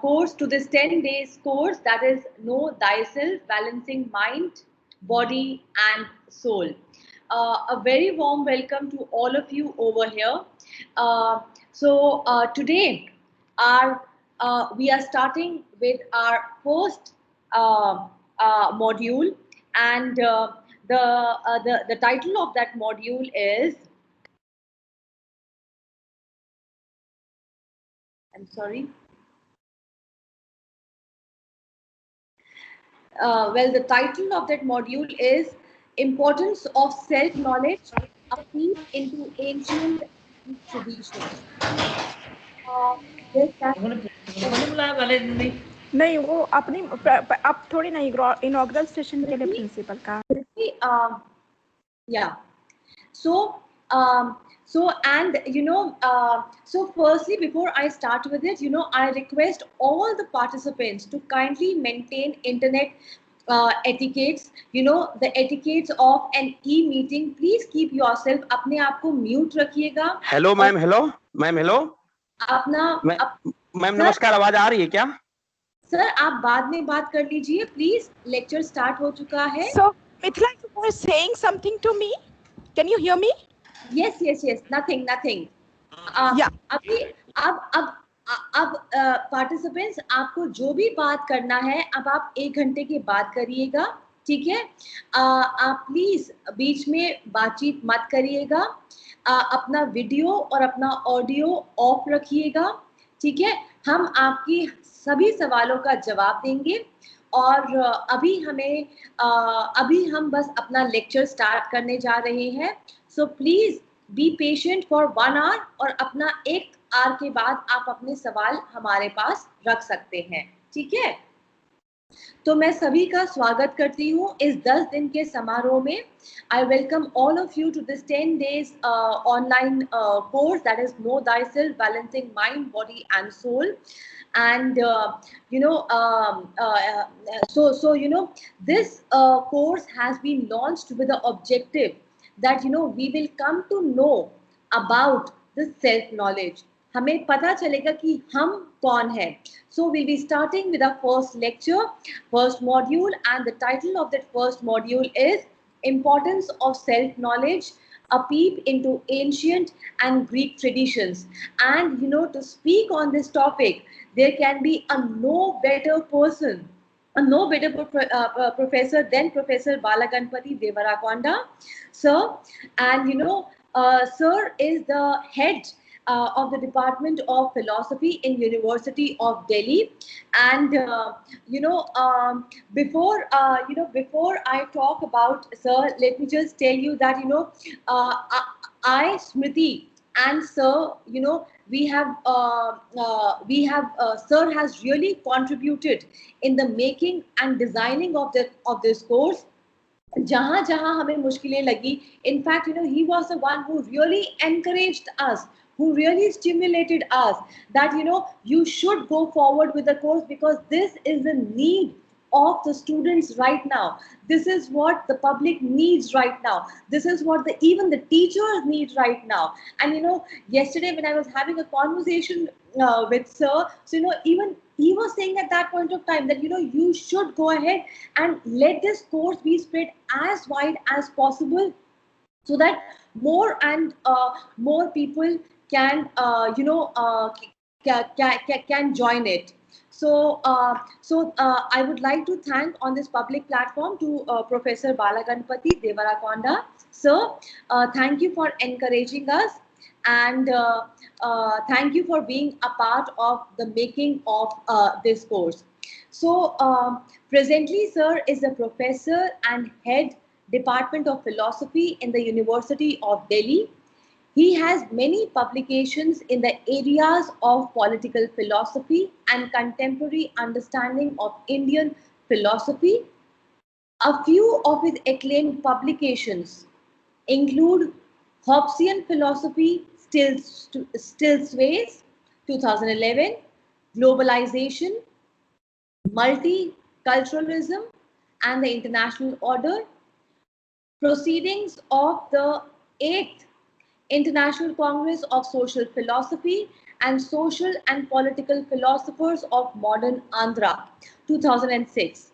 course, to this 10 days course, that is Know Thyself, Balancing Mind, Body and Soul. A very warm welcome to all of you over here. Today our we are starting with our first module, and the title of that module is, I'm sorry. Well, the title of that module is Importance of Self-Knowledge, a Peek into Ancient Traditions. Yes, नहीं वो अपनी अब थोड़ी ना inaugural session के लिए principal का yeah. So firstly, before I start with it, I request all the participants to kindly maintain internet etiquettes, the etiquettes of an e-meeting. Please keep yourself, अपने आप को mute रखिएगा. Hello ma'am, hello ma'am, hello अपना ma'am नमस्कार, आवाज आ रही है क्या? सर आप बाद में बात कर लीजिए प्लीज, लेक्चर स्टार्ट हो चुका है. So Mithila, you were saying something to me. Can you hear me? Yes. Nothing. Yeah. अभी अब पार्टिसिपेंट्स, आपको जो भी बात करना है अब आप 1 घंटे के बाद करिएगा, ठीक है? आप प्लीज बीच में बातचीत मत करिएगा. अपना वीडियो और अपना ऑडियो ऑफ रखिएगा, ठीक है? हम आपकी सभी सवालों का जवाब देंगे और अभी हम बस अपना लेक्चर स्टार्ट करने जा रहे हैं. So please be patient for 1 hour और अपना 1 आवर के बाद आप अपने सवाल हमारे पास रख सकते हैं, ठीक है? तो मैं सभी का स्वागत करती हूँ इस 10 दिन के समारोह में. I welcome all of you to this 10 days online course, that is know thyself, balancing mind, body and soul. And this course has been launched with the objective that we will come to know about the self knowledge. हमें पता चलेगा कि हम कौन है. So we'll be starting with our first lecture, first module, and the title of that first module is Importance of Self Knowledge, a peep into ancient and Greek traditions. And to speak on this topic, there can be a no better person, a no better professor than Professor Balaganpati Devarakonda, sir. And sir is the head of the Department of Philosophy in University of Delhi. And before I talk about sir, let me just tell you that I Smriti and sir, we have sir has really contributed in the making and designing of this course. जहाँ जहाँ हमें मुश्किलें लगी, in fact he was the one who really encouraged us, who really stimulated us that you should go forward with the course because this is the need of the students right now. This is what the public needs right now. This is what even the teachers need right now. And yesterday when I was having a conversation with sir, so even he was saying at that point of time that you should go ahead and let this course be spread as wide as possible so that more and more people can can join it. So I would like to thank on this public platform to Professor Balaganpati Devarakonda. Sir, thank you for encouraging us, and thank you for being a part of the making of this course. So presently sir is a professor and head Department of Philosophy in the University of Delhi. He has many publications in the areas of political philosophy and contemporary understanding of Indian philosophy. A few of his acclaimed publications include Hobbesian Philosophy Still Sways, 2011, Globalization, Multiculturalism and the International Order, Proceedings of the 8th International Congress of Social Philosophy, and Social and Political Philosophers of Modern Andhra, 2006.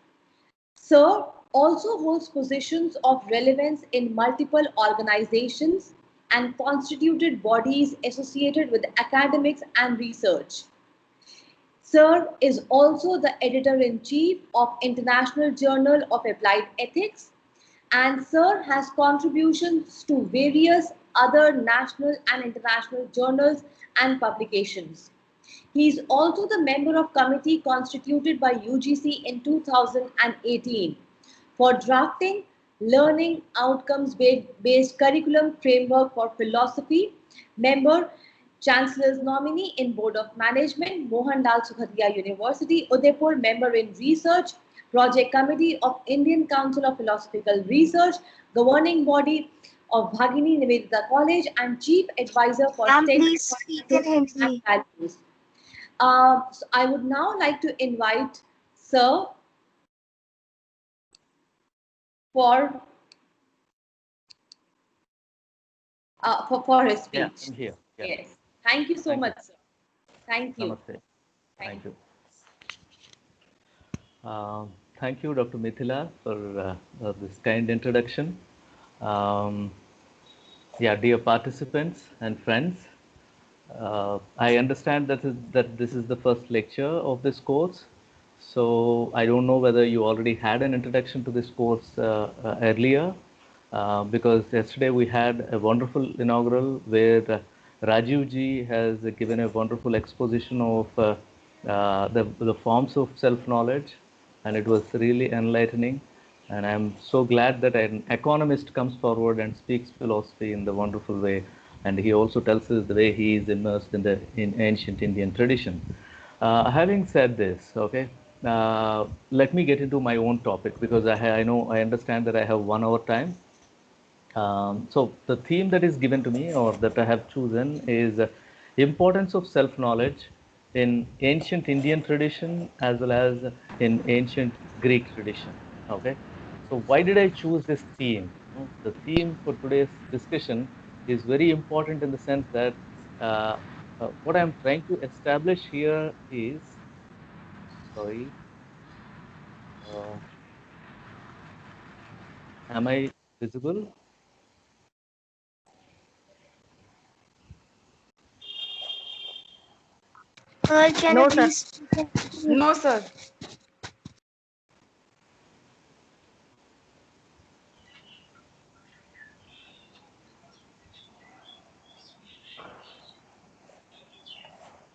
Sir also holds positions of relevance in multiple organizations and constituted bodies associated with academics and research. Sir is also the editor-in-chief of International Journal of Applied Ethics, and Sir has contributions to various other national and international journals and publications. He is also the member of committee constituted by UGC in 2018 for drafting learning outcomes based curriculum framework for philosophy, member Chancellor's nominee in Board of Management, Mohanlal Sukhadiya University, Udaipur, member in Research, Project Committee of Indian Council of Philosophical Research, governing body of Bhagini Nivedita College, and Chief Advisor for Please speak in and Hindi. Values. So I would now like to invite Sir for his speech. Yeah, I'm here. Yeah. Yes. Thank you so Thank much, you. sir. Thank you. Namaste. Thank you. Thank you, Dr. Mithila, for this kind introduction. Yeah, dear participants and friends, I understand that this is the first lecture of this course. So I don't know whether you already had an introduction to this course earlier, because yesterday we had a wonderful inaugural where Rajiv ji has given a wonderful exposition of the forms of self-knowledge, and it was really enlightening. And I'm so glad that an economist comes forward and speaks philosophy in the wonderful way. And he also tells us the way he is immersed in ancient Indian tradition. Having said this, okay, let me get into my own topic, because I understand that I have 1 hour time. So the theme that is given to me, or that I have chosen, is importance of self-knowledge in ancient Indian tradition as well as in ancient Greek tradition. Okay, so why did I choose this theme? The theme for today's discussion is very important in the sense that what I'm trying to establish here is, sorry, am I visible? Can No, you sir. please speak in Hindi? No, sir.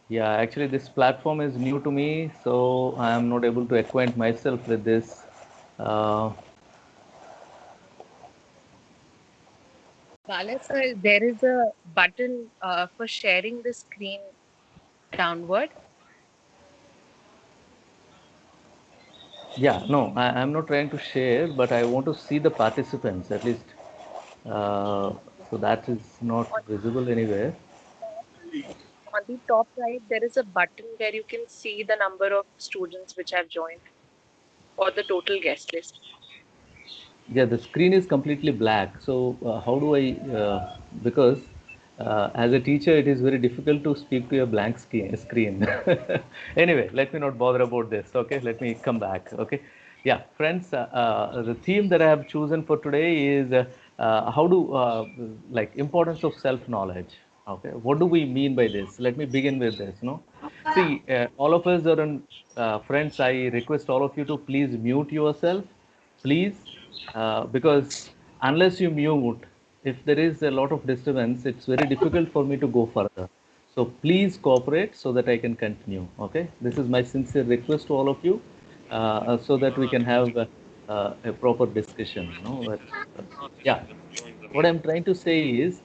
Yeah, actually this platform is new to me, so I am not able to acquaint myself with this. Bala sir, there is a button for sharing the screen downward. Yeah, no, I'm not trying to share, but I want to see the participants at least. So that is not visible anywhere. On the top right, there is a button where you can see the number of students which have joined or the total guest list. Yeah, the screen is completely black. So how do I, because as a teacher, it is very difficult to speak to a blank screen. Anyway, let me not bother about this. Okay, let me come back. Okay. Yeah, friends, the theme that I have chosen for today is how do, like, importance of self-knowledge. Okay, what do we mean by this? Let me begin with this. No, see, all of us are in, friends, I request all of you to please mute yourself, please, because unless you mute, if there is a lot of disturbance, it's very difficult for me to go further. So please cooperate so that I can continue. Okay, this is my sincere request to all of you, so that we can have a proper discussion. But, yeah, what I'm trying to say is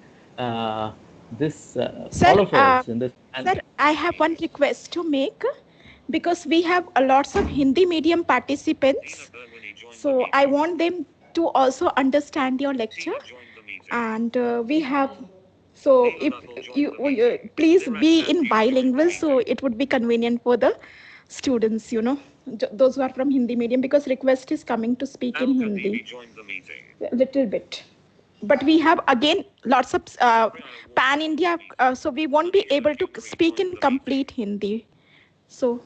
this Sir, all of us in this. sir, I have one request to make, because we have lots of Hindi medium participants. So I want them to also understand your lecture. And we have, so if you please be in bilingual, so it would be convenient for the students, those who are from Hindi medium, because request is coming to speak in Hindi. A little bit. but we have again lots of pan India, so we won't be able to speak in complete Hindi. So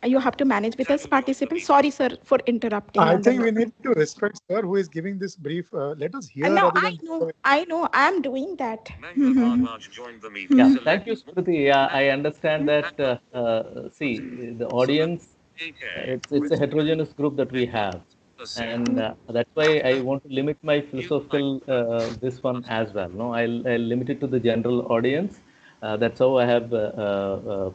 you have to manage with us participants. Sorry, sir, for interrupting I on the think we line. need to respect sir who is giving this brief. Let us hear No, rather than. I know, I am doing that. Yeah, thank you, Smriti. Yeah, I understand that. See, the audience, it's a heterogeneous group that we have, and that's why I want to limit my philosophical this one as well. No, I'll limit it to the general audience. That's how I have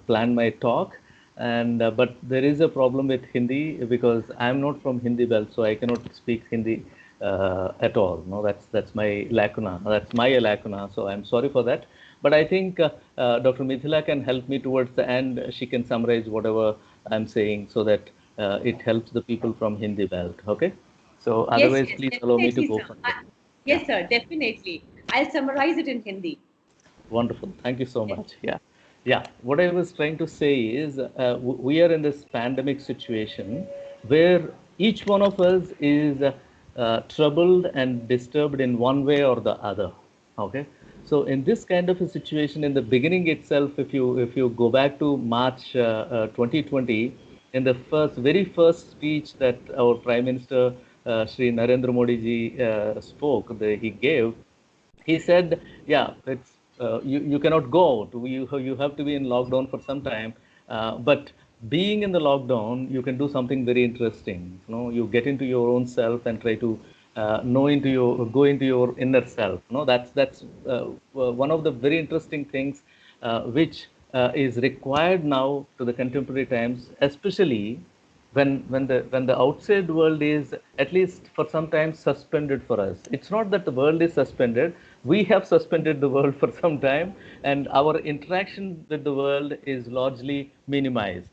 planned my talk. And but there is a problem with Hindi because I'm not from Hindi belt, so I cannot speak Hindi at all. No, that's my lacuna. That's my lacuna. So I'm sorry for that. But I think Dr. Mithila can help me towards the end. She can summarize whatever I'm saying so that it helps the people from Hindi belt. Okay. So Yes, otherwise, yes, please allow me to definitely, go sir. further. Yes, sir, definitely. I'll summarize it in Hindi. Wonderful. Thank you so Yes. much. Yeah. Yeah. What I was trying to say is we are in this pandemic situation where each one of us is troubled and disturbed in one way or the other. Okay. So in this kind of a situation, in the beginning itself, if you go back to March 2020, in the very first speech that our Prime Minister Shri Narendra Modi ji spoke, he gave, he said, yeah, it's you cannot go out. You have to be in lockdown for some time. But being in the lockdown, you can do something very interesting. You get into your own self and try to go into your inner self. That's one of the very interesting things which is required now to the contemporary times, especially when the outside world is at least for some time suspended for us. It's not that the world is suspended. We have suspended the world for some time, and our interaction with the world is largely minimized.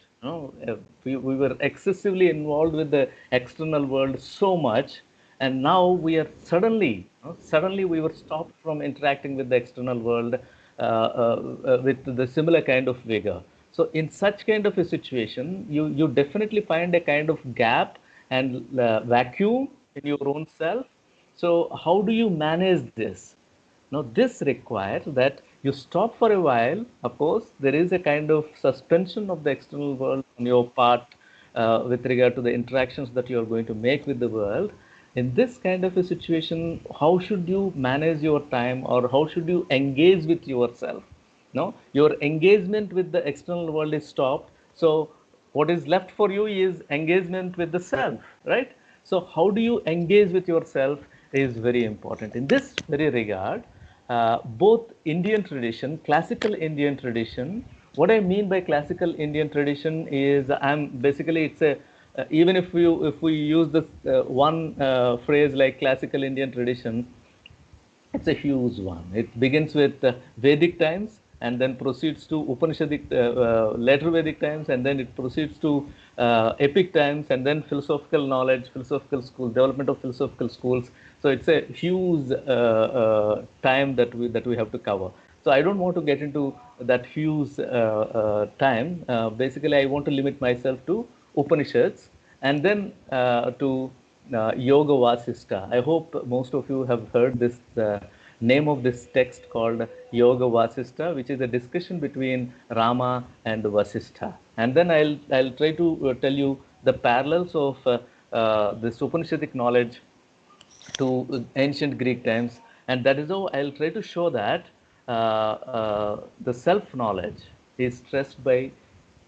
We were excessively involved with the external world so much, and now we are suddenly we were stopped from interacting with the external world with the similar kind of vigor. So in such kind of a situation, you definitely find a kind of gap and vacuum in your own self. So how do you manage this? Now, this requires that you stop for a while. Of course, there is a kind of suspension of the external world on your part with regard to the interactions that you are going to make with the world. In this kind of a situation, how should you manage your time, or how should you engage with yourself? No, your engagement with the external world is stopped. So what is left for you is engagement with the self, right? So how do you engage with yourself is very important. In this very regard, both Indian tradition, classical Indian tradition. What I mean by classical Indian tradition is, it's a even if we use this one phrase like classical Indian tradition, it's a huge one. It begins with Vedic times and then proceeds to Upanishadic, later Vedic times, and then it proceeds to epic times, and then philosophical knowledge, philosophical school, development of philosophical schools. So it's a huge time that we have to cover. So I don't want to get into that huge time. Basically, I want to limit myself to Upanishads and then to Yoga Vasistha. I hope most of you have heard this name of this text called Yoga Vasistha, which is a discussion between Rama and Vasistha. And then I'll try to tell you the parallels of this Upanishadic knowledge to ancient Greek times, and that is how I'll try to show that the self-knowledge is stressed by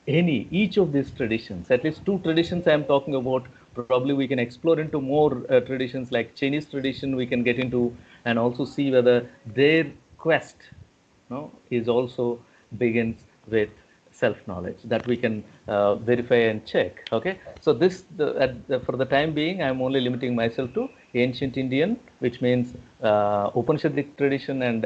each of these traditions. At least two traditions I am talking about. Probably we can explore into more traditions like Chinese tradition. We can get into and also see whether their quest, is also begins with self-knowledge that we can verify and check. Okay, so for the time being, I'm only limiting myself to ancient Indian, which means Upanishadic tradition, and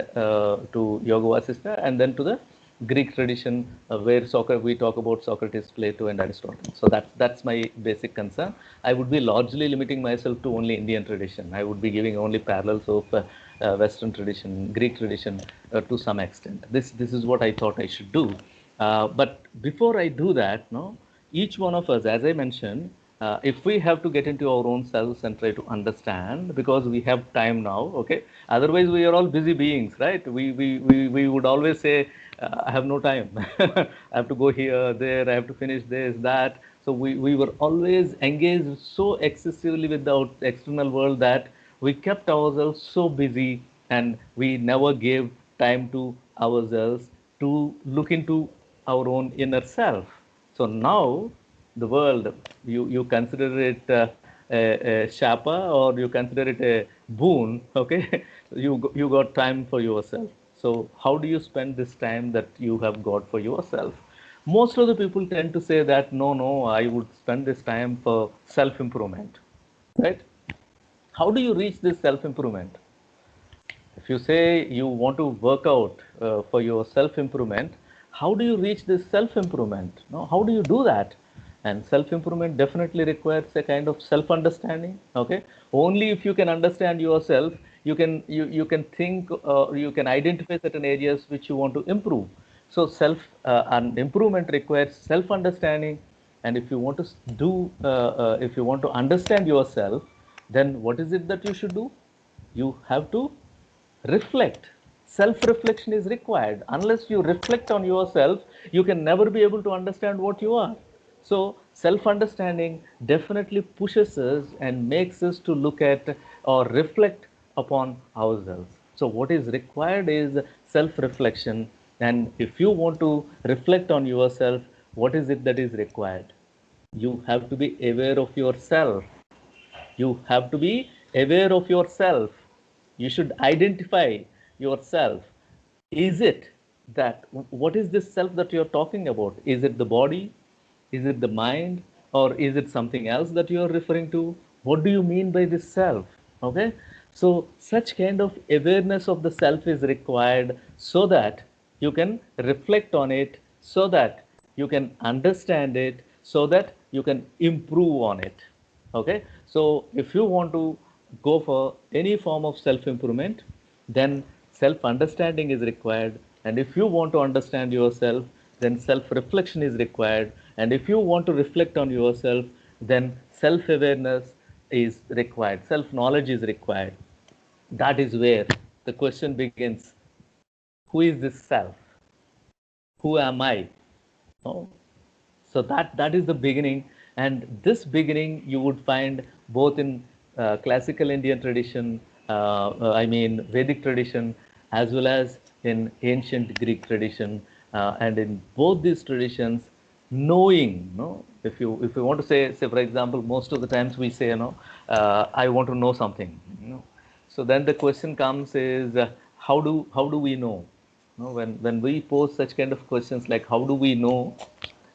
to Yoga Vasistha, and then to the Greek tradition where we talk about Socrates, Plato, and Aristotle. So that's my basic concern. I would be largely limiting myself to only Indian tradition. I would be giving only parallels of Western tradition, Greek tradition to some extent. This is what I thought I should do. But before I do that, each one of us, as I mentioned, if we have to get into our own selves and try to understand, because we have time now, okay? Otherwise, we are all busy beings, right? We would always say, I have no time. I have to go here, there, I have to finish this, that. So we were always engaged so excessively with the external world that we kept ourselves so busy, and we never gave time to ourselves to look into our own inner self. So now the world, you consider it a shapa, or you consider it a boon, okay? You got time for yourself. So how do you spend this time that you have got for yourself? Most of the people tend to say that no, I would spend this time for self improvement, right? How do you reach this self improvement? If you say you want to work out for your self improvement, how do you reach this self improvement? No, how do you do that? And self improvement definitely requires a kind of self understanding. Okay, only if you can understand yourself, you can think, you can identify certain areas which you want to improve. So self and improvement requires self understanding. And if you want to if you want to understand yourself, then what is it that you should do? You have to reflect. Self reflection is required. Unless you reflect on yourself, you can never be able to understand what you are. So self understanding definitely pushes us and makes us to look at or reflect upon ourselves. So what is required is self reflection. And if you want to reflect on yourself, what is it that is required? You have to be aware of yourself. You have to be aware of yourself. You should identify yourself. Is it that, what is this self that you're talking about? Is it the body? Is it the mind? Or is it something else that you're referring to? What do you mean by this self? Okay. So, such kind of awareness of the self is required so that you can reflect on it, so that you can understand it, so that you can improve on it. Okay. So if you want to go for any form of self improvement, then self understanding is required. And if you want to understand yourself, then self reflection is required. And if you want to reflect on yourself, then self awareness is required, self knowledge is required. That is where the question begins: who is this self? Who am I? Oh, so that is the beginning. And this beginning you would find both in classical Indian tradition, I mean Vedic tradition, as well as in ancient Greek tradition. And in both these traditions, knowing, no, if you want to say for example, most of the times we say, I want to know something, so then the question comes is, how do we know? When we pose such kind of questions like how do we know,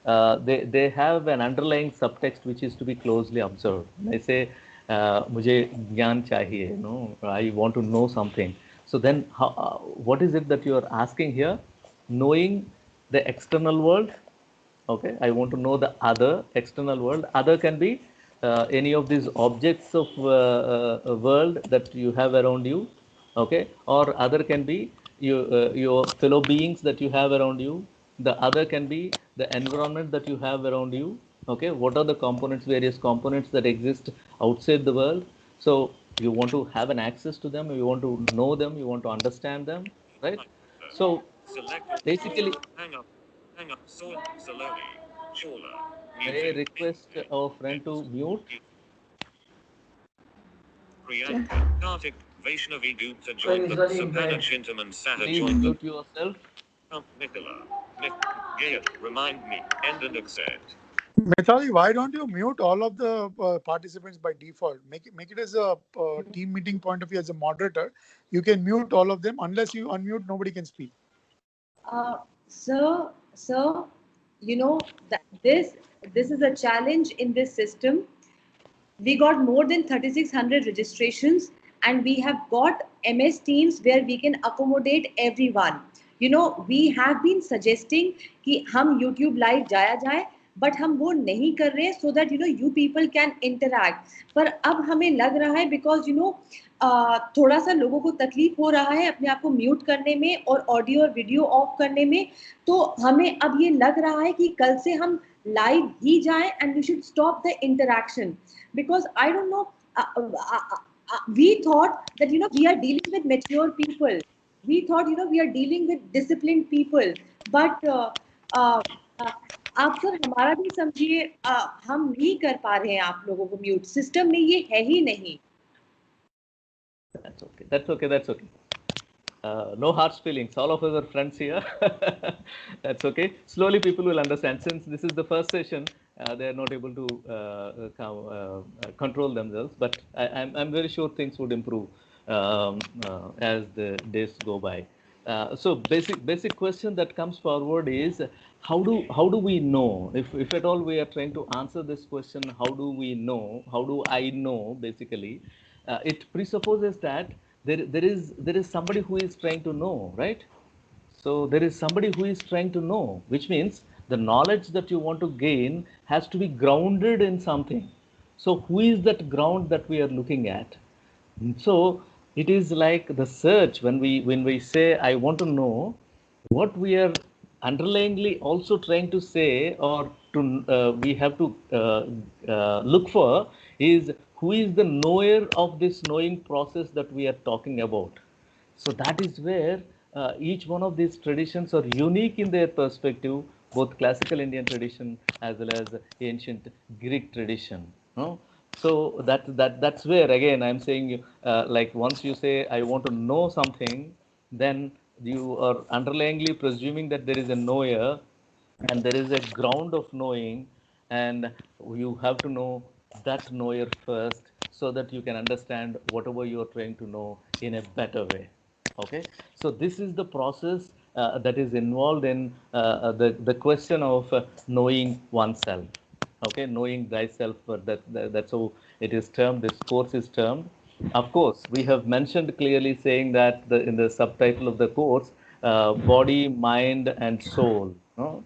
they have an underlying subtext which is to be closely observed. I say, मुझे ज्ञान चाहिए, I want to know something. So then, what is it that you are asking here? Knowing the external world. Okay, I want to know the other external world. Other can be any of these objects of world that you have around you. Okay, or other can be your fellow beings that you have around you. The other can be the environment that you have around you. Okay, what are the components, various components that exist outside the world? So you want to have an access to them, you want to know them, you want to understand them, right? So basically, may I request our friend to mute? Kartik, Vaishnavi Gupta joined them. Sampana Chintaman Saha Please joined them. mute yourself. Nicola. Gaya, remind me. End and accept. Mithali, why don't you mute all of the participants by default? Make it as a team meeting point of view as a moderator. You can mute all of them. Unless you unmute, nobody can speak. Sir, you know that this is a challenge in this system. We got more than 3,600 registrations, and we have got MS Teams where we can accommodate everyone. We have been suggesting कि हम YouTube live जाया जाए, but हम वो नहीं कर रहे so that you people can interact. पर अब हमें लग रहा है because थोड़ा सा लोगों को तकलीफ हो रहा है अपने आप को म्यूट करने में और ऑडियो और वीडियो ऑफ करने में, तो हमें अब ये लग रहा है कि कल से हम live ही जाए, and we should stop the interaction, because I don't know, we thought that we are dealing with mature people, we thought we are dealing with disciplined people, but uh, आप सर हमारा भी समझिए, हम नहीं कर पा रहे हैं आप लोगों को म्यूट, सिस्टम में ये है ही नहीं. That's okay. That's okay. That's okay. No harsh feelings. All of us are friends here. That's okay. Slowly, people will understand. Since this is the first session, they are not able to control themselves. But I'm very sure things would improve as the days go by. So basic question that comes forward is how do we know, if at all we are trying to answer this question, how do we know, how do I know, basically it presupposes that there is somebody who is trying to know, right? So there is somebody who is trying to know, which means the knowledge that you want to gain has to be grounded in something. So who is that ground that we are looking at? So it is like the search. When we say I want to know, what we are underlyingly also trying to say, or to we have to look for, is who is the knower of this knowing process that we are talking about. So that is where each one of these traditions are unique in their perspective, both classical Indian tradition as well as ancient Greek tradition. No? So that's where again I'm saying, like once you say I want to know something, then you are underlyingly presuming that there is a knower and there is a ground of knowing, and you have to know that knower first so that you can understand whatever you are trying to know in a better way. Okay, so this is the process that is involved in the question of knowing oneself. Okay, knowing thyself, that's how it is termed, this course is termed. Of course, we have mentioned clearly saying that in the subtitle of the course, body, mind, and soul. No?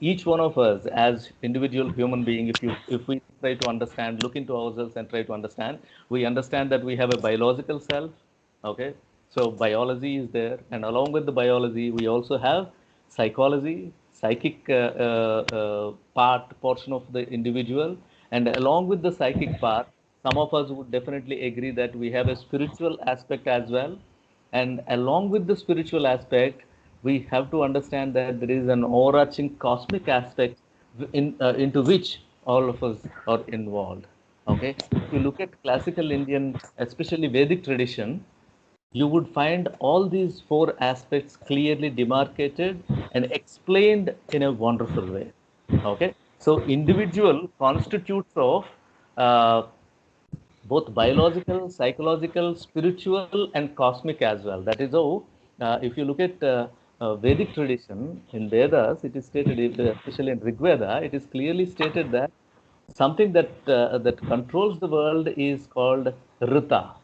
Each one of us as individual human being, if we try to understand, look into ourselves and try to understand, we understand that we have a biological self. Okay, so biology is there, and along with the biology, we also have psychology, psychic portion of the individual, and along with the psychic part, some of us would definitely agree that we have a spiritual aspect as well. And along with the spiritual aspect, we have to understand that there is an overarching cosmic aspect into which all of us are involved. Okay, if you look at classical Indian, especially Vedic tradition, you would find all these four aspects clearly demarcated and explained in a wonderful way. Okay, so individual constitutes of uh, both biological, psychological, spiritual, and cosmic as well. That is how, if you look at Vedic tradition in Vedas, it is stated, especially in Rig Veda, it is clearly stated that something that controls the world is called Rita.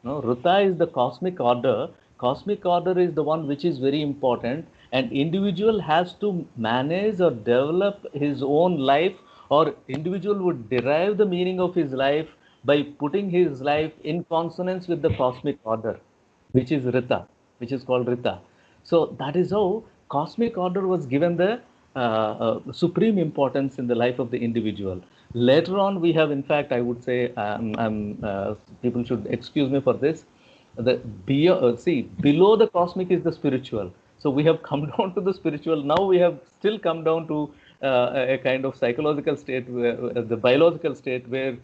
No, Rita is the cosmic order. Cosmic order is the one which is very important, and individual has to manage or develop his own life, or individual would derive the meaning of his life by putting his life in consonance with the cosmic order, which is Rita, which is called Rita. So that is how cosmic order was given the supreme importance in the life of the individual. Later on, we have, in fact, I would say, people should excuse me for this. Below the cosmic is the spiritual. So we have come down to the spiritual. Now we have still come down to a kind of psychological state, the biological state, where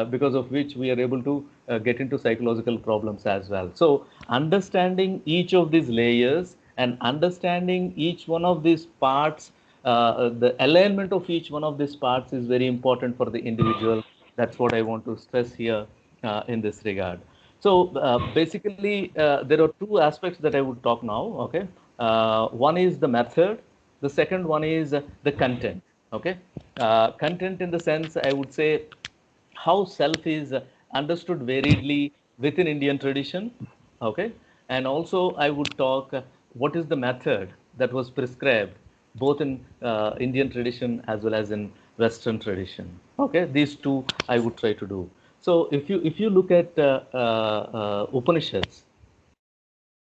because of which we are able to get into psychological problems as well. So understanding each of these layers and understanding each one of these parts, the alignment of each one of these parts is very important for the individual. That's what I want to stress here in this regard. So basically, there are two aspects that I would talk now. Okay, one is the method. The second one is the content. Okay, content in the sense, I would say, how self is understood variedly within Indian tradition. Okay, and also I would talk what is the method that was prescribed both in Indian tradition as well as in Western tradition. Okay, these two I would try to do. So if you look at Upanishads,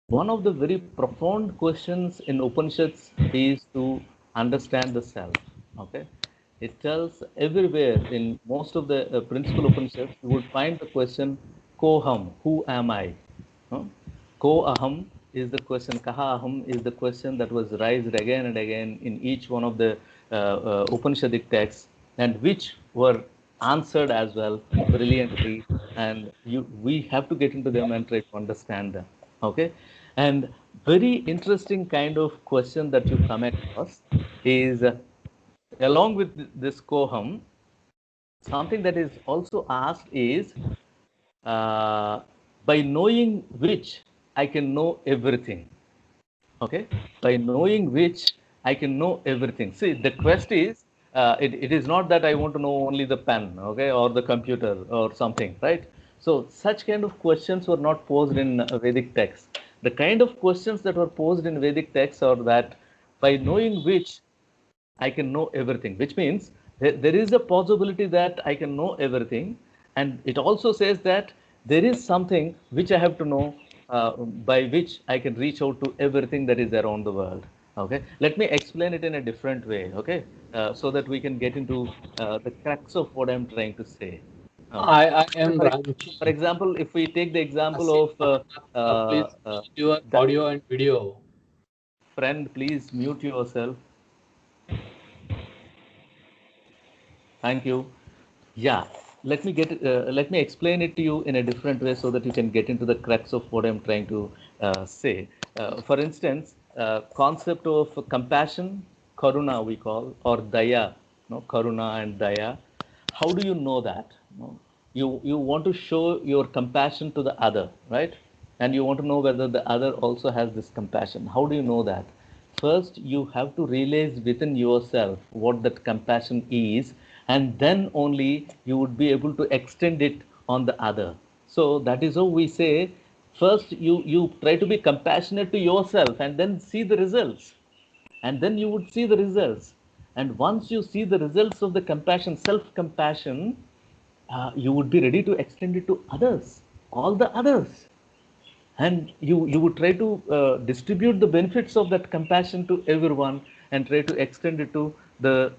one of the very profound questions in Upanishads is to understand the self. Okay, it tells everywhere in most of the principal Upanishads, you would find the question Koham, who am I? Huh? Ko aham is the question, Kaha aham is the question that was raised again and again in each one of the Upanishadic texts, and which were answered as well brilliantly. And we have to get into them and try to understand them. Okay, and very interesting kind of question that you come across is along with this koham, something that is also asked is uh, by knowing which I can know everything. Okay, by knowing which I can know everything. See, the quest is it is not that I want to know only the pen, okay, or the computer or something, right? So such kind of questions were not posed in Vedic texts. The kind of questions that were posed in Vedic texts are that by knowing which I can know everything, which means there is a possibility that I can know everything. And it also says that there is something which I have to know by which I can reach out to everything that is around the world. Okay, let me explain it in a different way. Okay, so that we can get into the crux of what I'm trying to say. Okay. I So am for Ranchi. example, if we take the example Asif, of please mute your the audio and video. friend, please mute yourself. Thank you. Yeah, let me explain it to you in a different way so that you can get into the crux of what I'm trying to say. For instance, concept of compassion, karuna we call, or daya, no, karuna and daya. How do you know that? No? You want to show your compassion to the other, right? And you want to know whether the other also has this compassion. How do you know that? First, you have to realize within yourself what that compassion is, and then only you would be able to extend it on the other. So that is how we say first you try to be compassionate to yourself and then see the results, and then you would see the results. And once you see the results of the compassion, self compassion, you would be ready to extend it to others, all the others, and you would try to distribute the benefits of that compassion to everyone and try to extend it to the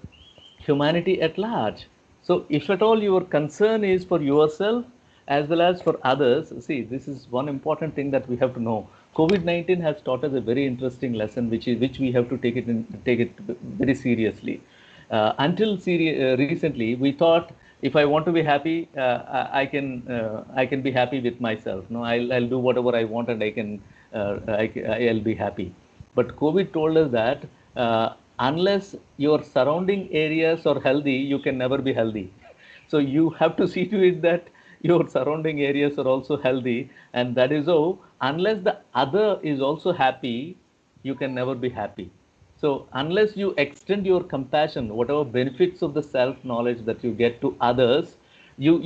humanity at large. So if at all your concern is for yourself as well as for others, see, this is one important thing that we have to know. COVID-19 has taught us a very interesting lesson, which we have to take it very seriously. Until recently, we thought if I want to be happy, I can be happy with myself. No, I'll do whatever I want and I'll be happy. But COVID told us that unless your surrounding areas are healthy, you can never be healthy. So you have to see to it that your surrounding areas are also healthy, and that is how, unless the other is also happy, you can never be happy. So unless you extend your compassion, whatever benefits of the self knowledge that you get to others, your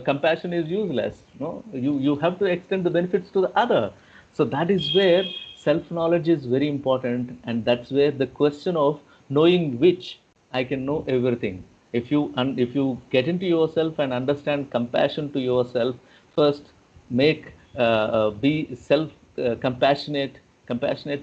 compassion is useless. No, you have to extend the benefits to the other. So that is where self knowledge is very important, and that's where the question of knowing which I can know everything. If you get into yourself and understand compassion to yourself, first make be self compassionate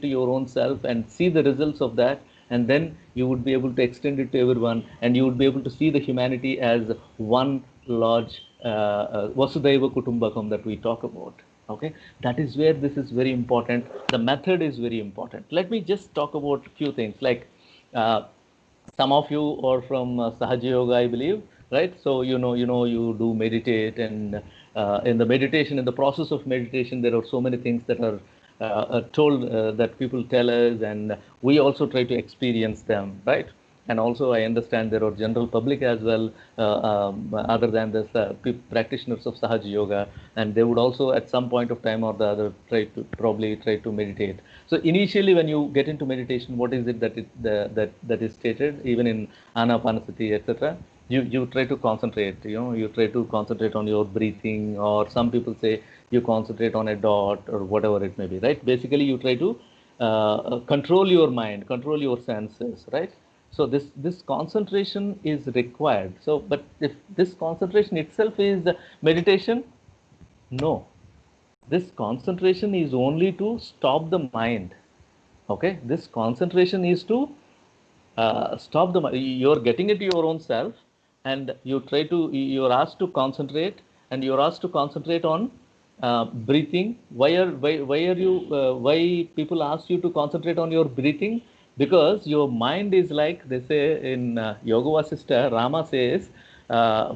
to your own self and see the results of that, and then you would be able to extend it to everyone, and you would be able to see the humanity as one large Vasudhaiva Kutumbakam that we talk about. Okay, that is where this is very important. The method is very important. Let me just talk about a few things like. Some of you are from Sahaja Yoga, I believe, right? So you do meditate, and in the meditation, in the process of meditation, there are so many things that are told that people tell us, and we also try to experience them, right? And also, I understand there are general public as well, other than the practitioners of Sahaja Yoga, and they would also, at some point of time or the other, probably try to meditate. So initially, when you get into meditation, what is it that is stated, even in Anapanasati, etc.? You try to concentrate. You try to concentrate on your breathing, or some people say you concentrate on a dot or whatever it may be, right? Basically, you try to control your mind, control your senses, right? So this concentration is required. So, but if this concentration itself is meditation, no. This concentration is only to stop the mind. Okay, this concentration is to stop the, you're getting into your own self, and you're asked to concentrate, and you're asked to concentrate on breathing. Why people ask you to concentrate on your breathing? Because your mind is like, they say in Yoga Vasishtha, Rama says,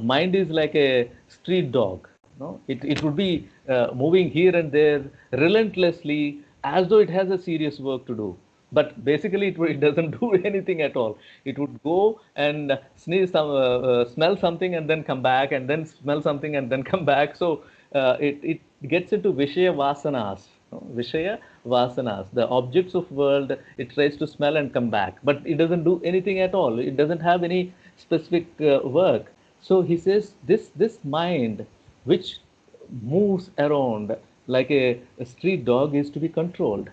mind is like a street dog. No, it would be moving here and there relentlessly, as though it has a serious work to do. But basically, it doesn't do anything at all. It would go and sneeze smell something and then come back, and then smell something and then come back. So it gets into Vishaya Vasanas. Vishaya Vasanas, the objects of world, it tries to smell and come back, but it doesn't do anything at all. It doesn't have any specific work. So he says this mind, which moves around like a street dog, is to be controlled.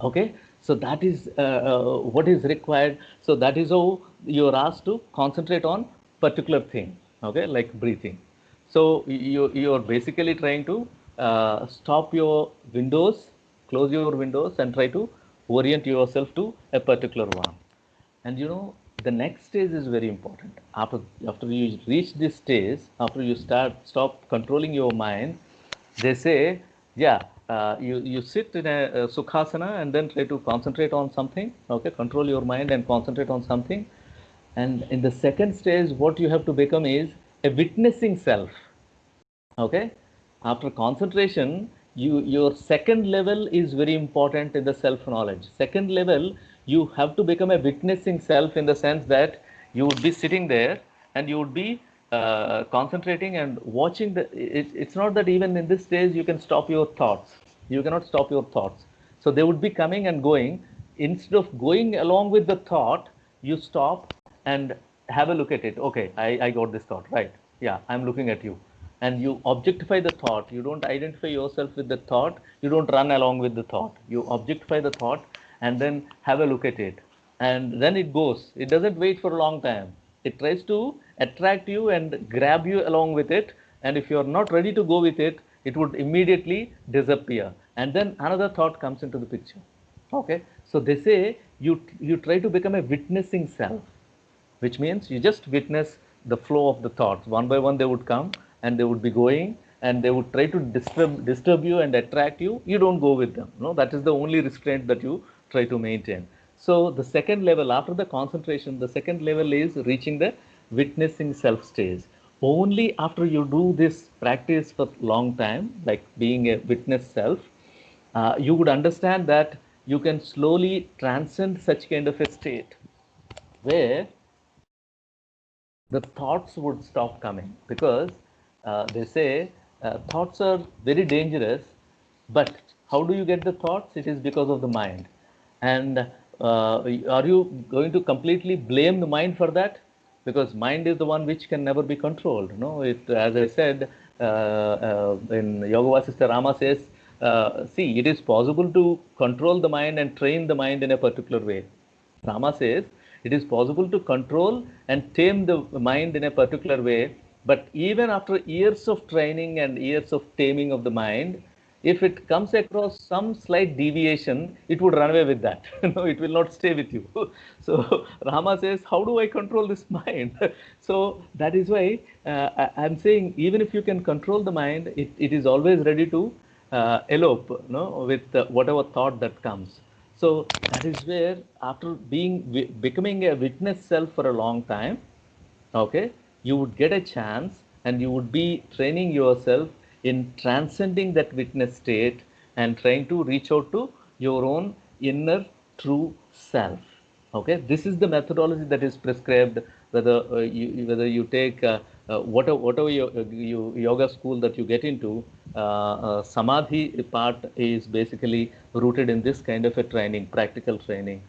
Okay, so that is what is required. So that is how you're asked to concentrate on particular thing. Okay, like breathing. So you're basically trying to stop your windows, close your windows, and try to orient yourself to a particular one. And the next stage is very important. After you reach this stage, after you stop controlling your mind, they say, yeah, you sit in a sukhasana and then try to concentrate on something. Okay, control your mind and concentrate on something. And in the second stage, what you have to become is a witnessing self. Okay, after concentration, your second level is very important in the self knowledge. Second level, you have to become a witnessing self, in the sense that you would be sitting there and you would be concentrating and watching it's not that even in this stage you can stop your thoughts. You cannot stop your thoughts. So they would be coming and going. Instead of going along with the thought, you stop and have a look at it. Okay, I got this thought, right? Yeah, I'm looking at you. And you objectify the thought. You don't identify yourself with the thought. You don't run along with the thought. You objectify the thought and then have a look at it. And then it goes. It doesn't wait for a long time. It tries to attract you and grab you along with it. And if you're not ready to go with it, it would immediately disappear. And then another thought comes into the picture. Okay. So they say you try to become a witnessing self, which means you just witness the flow of the thoughts. One by one, they would come and they would be going, and they would try to disturb you and attract you. You don't go with them. No, that is the only restraint that you try to maintain. So the second level, after the concentration, the second level is reaching the witnessing self stage. Only after you do this practice for long time, like being a witness self, you would understand that you can slowly transcend such kind of a state where the thoughts would stop coming. Because they say thoughts are very dangerous, but how do you get the thoughts? It is because of the mind. And are you going to completely blame the mind for that? Because mind is the one which can never be controlled. No, as I said in Yoga Vasishtha, Rama says, see, it is possible to control the mind and train the mind in a particular way. Rama says it is possible to control and tame the mind in a particular way, but even after years of training and years of taming of the mind, if it comes across some slight deviation, it would run away with that. No, it will not stay with you. So Rama says, how do I control this mind? So that is why I'm saying, even if you can control the mind, it is always ready to elope, no, with whatever thought that comes. So that is where, after becoming a witness self for a long time, okay, you would get a chance and you would be training yourself in transcending that witness state and trying to reach out to your own inner true self. Okay, this is the methodology that is prescribed, whether you take whatever yoga school that you get into. Samadhi part is basically rooted in this kind of a training, practical training,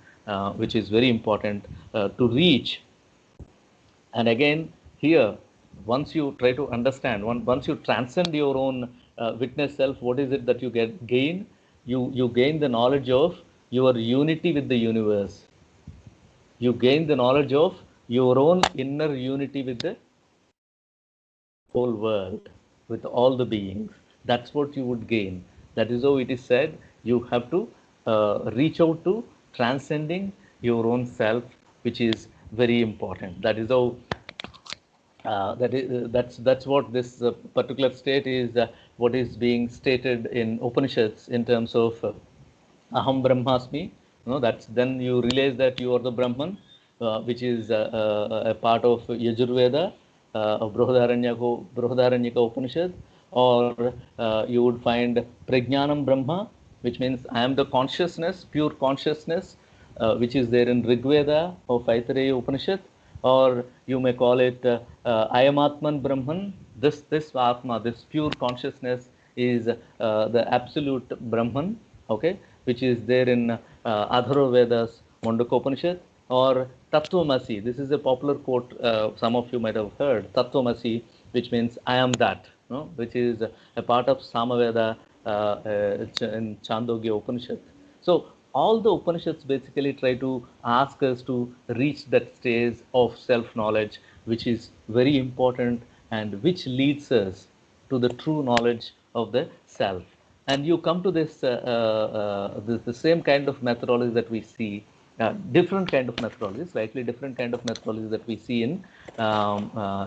which is very important to reach. And again, here, once you try to understand, once you transcend your own witness self, what is it that you gain? You gain the knowledge of your unity with the universe. You gain the knowledge of your own inner unity with the whole world, with all the beings. That's what you would gain. That is how it is said, you have to reach out to transcending your own self, which is very important. That is how that's what this particular state is, what is being stated in Upanishads in terms of Aham Brahmasmi. That's then you realize that you are the Brahman, which is a part of Yajurveda, Brihadaranyaka Upanishad, or you would find Prajnanam Brahma, which means I am the consciousness, pure consciousness, which is there in Rigveda of Aitareya Upanishad, or you may call it I am Atman Brahman. This Atma, this pure consciousness is the absolute Brahman, okay, which is there in Atharvaveda's Mandukya Upanishad, or Tattvamasi. This is a popular quote some of you might have heard. Tattvamasi, which means I am that, which is a part of Samaveda in Chandogya Upanishad. So all the Upanishads basically try to ask us to reach that stage of self-knowledge, which is very important and which leads us to the true knowledge of the self. And you come to this, the same kind of methodology that we see, different kind of methodology, slightly different kind of methodology that we see in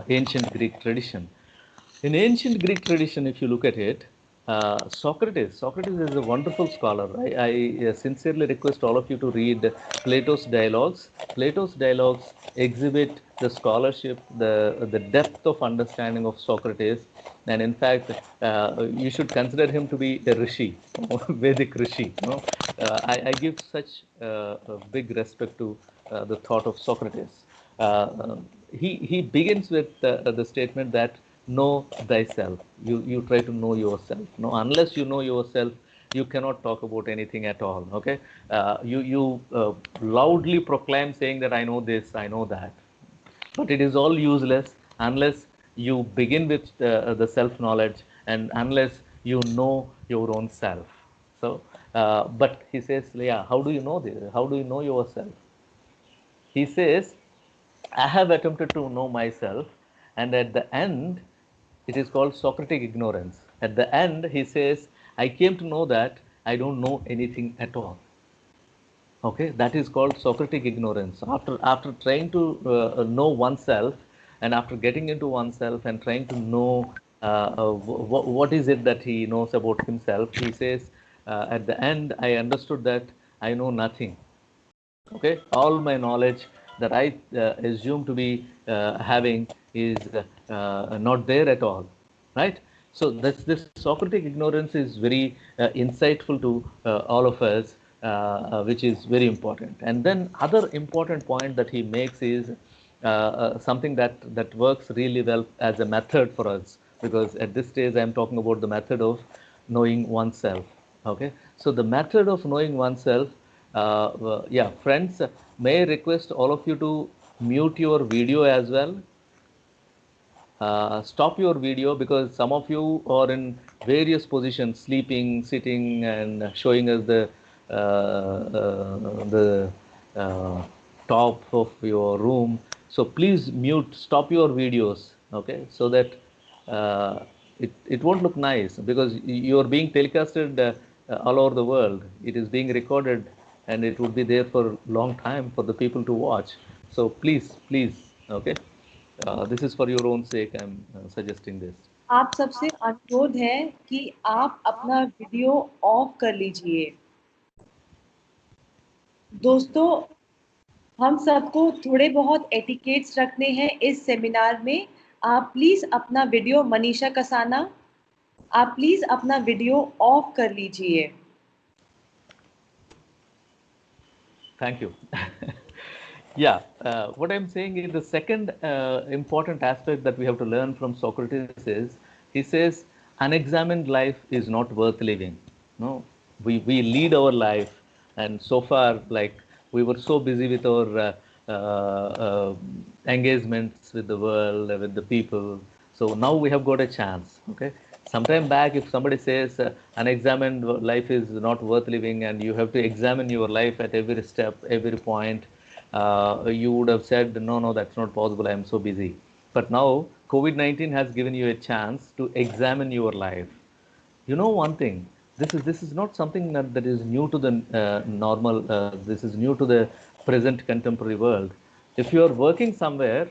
ancient Greek tradition. In ancient Greek tradition, if you look at it, Socrates is a wonderful scholar. I sincerely request all of you to read Plato's Dialogues. Plato's Dialogues exhibit the scholarship, the depth of understanding of Socrates, and in fact, you should consider him to be a rishi, Vedic rishi. I give such a big respect to the thought of Socrates. He begins with the statement that know thyself. You try to know yourself. Unless you know yourself, you cannot talk about anything at all. Okay, you loudly proclaim saying that I know this, I know that, but it is all useless unless you begin with the self knowledge and unless you know your own self. So, but he says, yeah, how do you know this? How do you know yourself? He says, I have attempted to know myself, and at the end, it is called Socratic ignorance. At the end, he says, I came to know that I don't know anything at all. Okay, that is called Socratic ignorance. After trying to know oneself, and after getting into oneself and trying to know what is it that he knows about himself, he says, at the end, I understood that I know nothing. Okay, all my knowledge that I assume to be having is not there at all, right? So this Socratic ignorance is very insightful to all of us, which is very important. And then other important point that he makes is something that works really well as a method for us, because at this stage I am talking about the method of knowing oneself. Okay, so the method of knowing oneself. Yeah, friends, may I request all of you to mute your video as well. Stop your video, because some of you are in various positions, sleeping, sitting, and showing us the top of your room. So please mute, stop your videos, okay, so that it won't look nice, because you are being telecasted all over the world. It is being recorded, and it would be there for a long time for the people to watch. So please, okay. This is for your own sake. I'm suggesting this. आप सबसे अनुरोध है कि आप अपना video of कर लीजिए। दोस्तों, हम सबको थोड़े बहुत एटिकेट्स रखने हैं इस सेमिनार में। आप प्लीज अपना वीडियो, मनीषा कसाना, आप प्लीज अपना वीडियो ऑफ कर लीजिए। Thank you. Yeah, what I'm saying is the second important aspect that we have to learn from Socrates is, he says, unexamined life is not worth living. No, we lead our life, and so far, like, we were so busy with our engagements with the world, with the people. So now we have got a chance. Okay, sometime back, if somebody says unexamined life is not worth living, and you have to examine your life at every step, every point, you would have said, no, that's not possible, I am so busy. But now COVID-19 has given you a chance to examine your life. You know one thing, this is not something that is new to the normal. This is new to the present contemporary world. If you are working somewhere,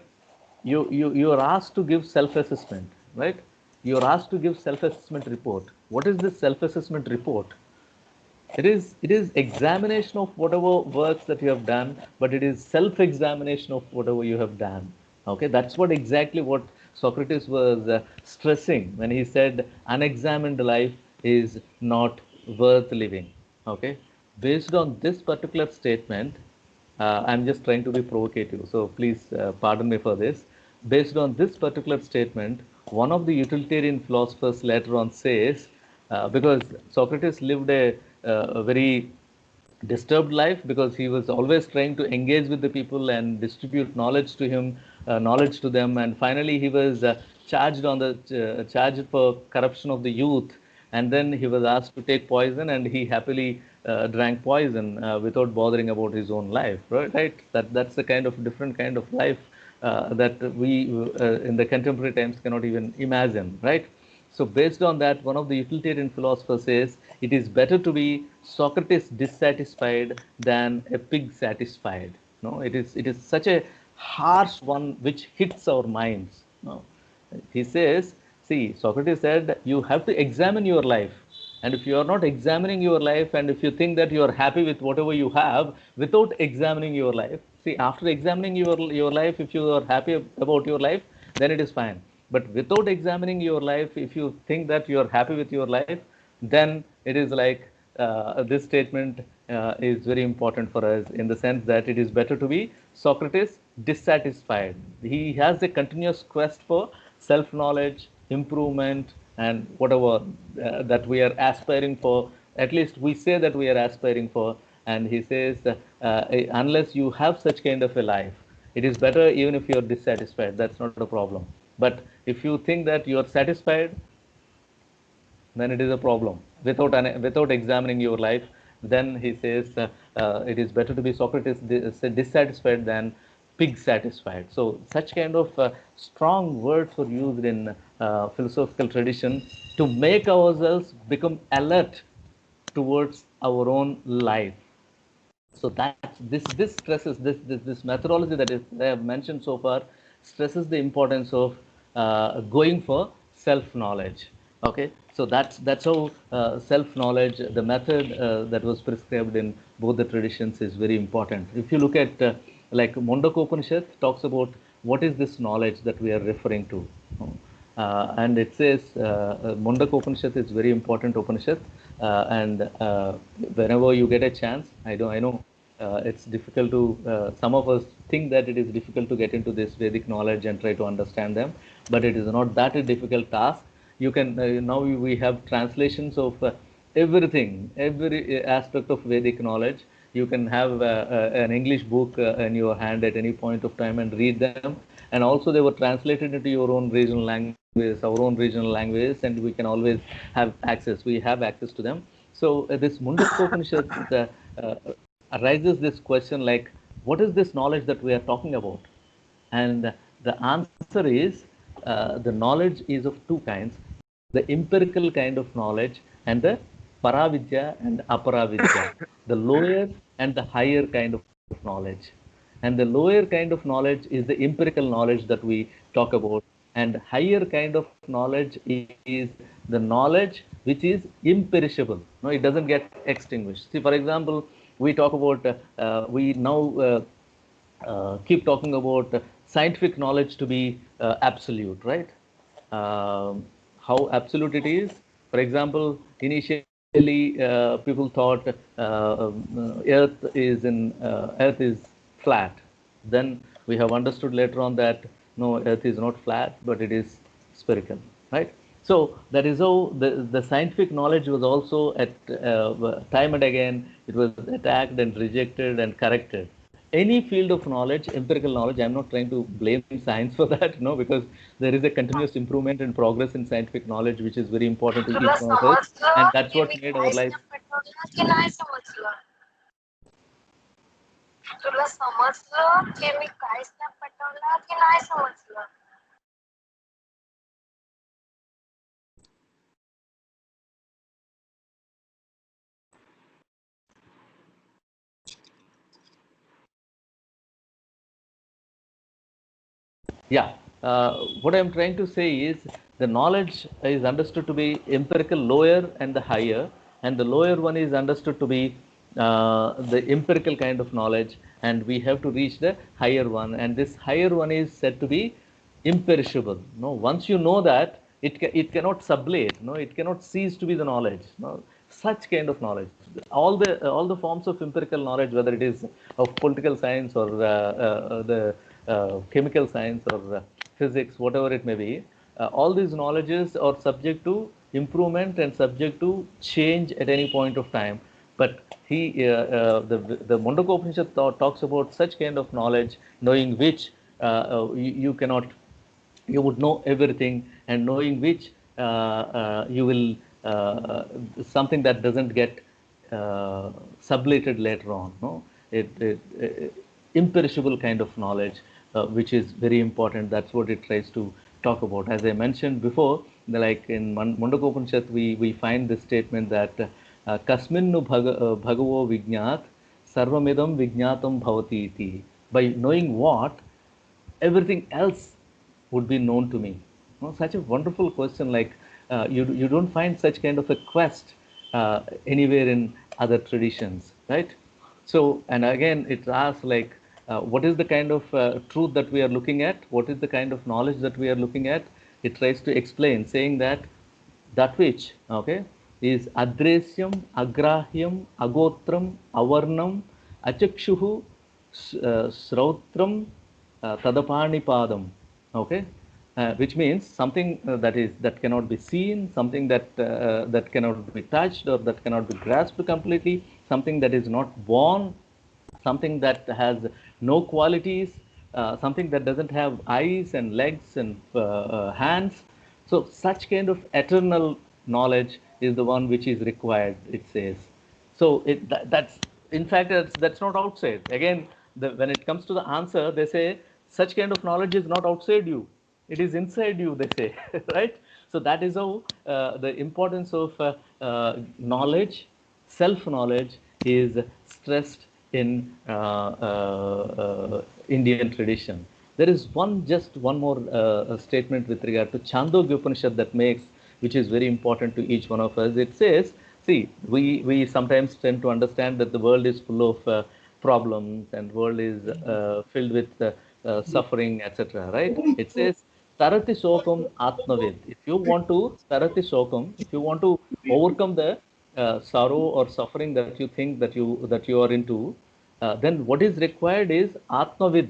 you are asked to give self-assessment, right? You are asked to give self-assessment report. What is this self-assessment report? It is examination of whatever works that you have done, but it is self-examination of whatever you have done. Okay, that's what exactly what Socrates was stressing when he said unexamined life is not worth living. Okay, based on this particular statement, I'm just trying to be provocative, so please pardon me for this. Based on this particular statement, one of the utilitarian philosophers later on says, because Socrates lived a very disturbed life, because he was always trying to engage with the people and distribute knowledge to him, knowledge to them, and finally he was charged for corruption of the youth, and then he was asked to take poison, and he happily drank poison without bothering about his own life. Right? That's the kind of different kind of life that we in the contemporary times cannot even imagine. Right? So based on that, one of the utilitarian philosophers says it is better to be Socrates dissatisfied than a pig satisfied. No, it is such a harsh one which hits our minds. No, he says, see, Socrates said you have to examine your life. And if you are not examining your life, and if you think that you are happy with whatever you have without examining your life, see, after examining your life, if you are happy about your life, then it is fine. But without examining your life, if you think that you are happy with your life, then it is like this statement is very important for us in the sense that it is better to be Socrates dissatisfied. He has a continuous quest for self knowledge, improvement, and whatever that we are aspiring for. At least we say that we are aspiring for. And he says, unless you have such kind of a life, it is better even if you are dissatisfied. That's not a problem. But if you think that you are satisfied, then it is a problem. Without examining your life, then he says it is better to be Socrates dissatisfied than pig satisfied. So such kind of strong words were used in philosophical tradition to make ourselves become alert towards our own life. So that this stresses this methodology that is I have mentioned so far stresses the importance of going for self knowledge. Okay, so that's how self knowledge, the method that was prescribed in both the traditions, is very important. If you look at like Mondaka Upanishad talks about what is this knowledge that we are referring to. And it says Mondaka Upanishad is very important Upanishad, and whenever you get a chance, I know it's difficult to some of us think that it is difficult to get into this Vedic knowledge and try to understand them, but it is not that a difficult task. You can now we have translations of everything, every aspect of Vedic knowledge. You can have an English book in your hand at any point of time and read them, and also they were translated into your own regional language, our own regional languages, and we can always have access. We have access to them. So this Mundaka Upanishad uh, arises this question like, what is this knowledge that we are talking about? And the answer is the knowledge is of two kinds: the empirical kind of knowledge and the paravidya and aparavidya, the lower and the higher kind of knowledge. And the lower kind of knowledge is the empirical knowledge that we talk about, and higher kind of knowledge is the knowledge which is imperishable. No, it doesn't get extinguished. See, for example, we talk about we now keep talking about scientific knowledge to be absolute, right? How absolute it is. For example, initially people thought Earth is flat. Then we have understood later on that no, Earth is not flat, but it is spherical, right? So that is how the scientific knowledge was also at time and again it was attacked and rejected and corrected. Any field of knowledge, empirical knowledge, I'm not trying to blame science for that, no, because there is a continuous improvement and progress in scientific knowledge, which is very important to तुला each one of us, and समजलं that's की what me made our काहीच life. नाही पटवलं की नाही समजलं? तुला समजलं की मी काहीच नाही पटवलं की नाही समजलं? Yeah, what I'm trying to say is the knowledge is understood to be empirical lower and the higher, and the lower one is understood to be the empirical kind of knowledge, and we have to reach the higher one, and this higher one is said to be imperishable. No, once you know that, it cannot sublate. No, it cannot cease to be the knowledge. No, such kind of knowledge. All the forms of empirical knowledge, whether it is of political science or the chemical science or physics, whatever it may be, all these knowledges are subject to improvement and subject to change at any point of time. But the Mundaka Upanishad talks about such kind of knowledge, knowing which you cannot, you would know everything, and knowing which you will something that doesn't get sublated later on. No, imperishable kind of knowledge, which is very important. That's what it tries to talk about. As I mentioned before, like in Mundaka Upanishad, we find this statement that kasminnu bhagavo vijnat sarvamidam vijnatam bhavati iti. By knowing what, everything else would be known to me. No, such a wonderful question. Like you don't find such kind of a quest anywhere in other traditions, right? So, and again, it asks like, what is the kind of truth that we are looking at? What is the kind of knowledge that we are looking at? It tries to explain, saying that which, okay, is adresyam, agrahyam, agotram, avarnam, achakshuhu, srautram, tadapani okay, which means something that cannot be seen, something that cannot be touched or that cannot be grasped completely, something that is not born, something that has no qualities, something that doesn't have eyes and legs and hands. So such kind of eternal knowledge is the one which is required, it says. So that's, in fact, that's not outside. Again, when it comes to the answer, they say such kind of knowledge is not outside you. It is inside you, they say, right? So that is how the importance of knowledge, self-knowledge, is stressed in Indian tradition. There is just one more statement with regard to Chandogya Upanishad that makes, which is very important to each one of us. It says, see, we sometimes tend to understand that the world is full of problems and world is filled with suffering, etc. Right? It says, Tarati Sokam Atmavid. If you want to Tarati Sokam, if you want to overcome the sorrow or suffering that you think that you are into, then what is required is Atmavid.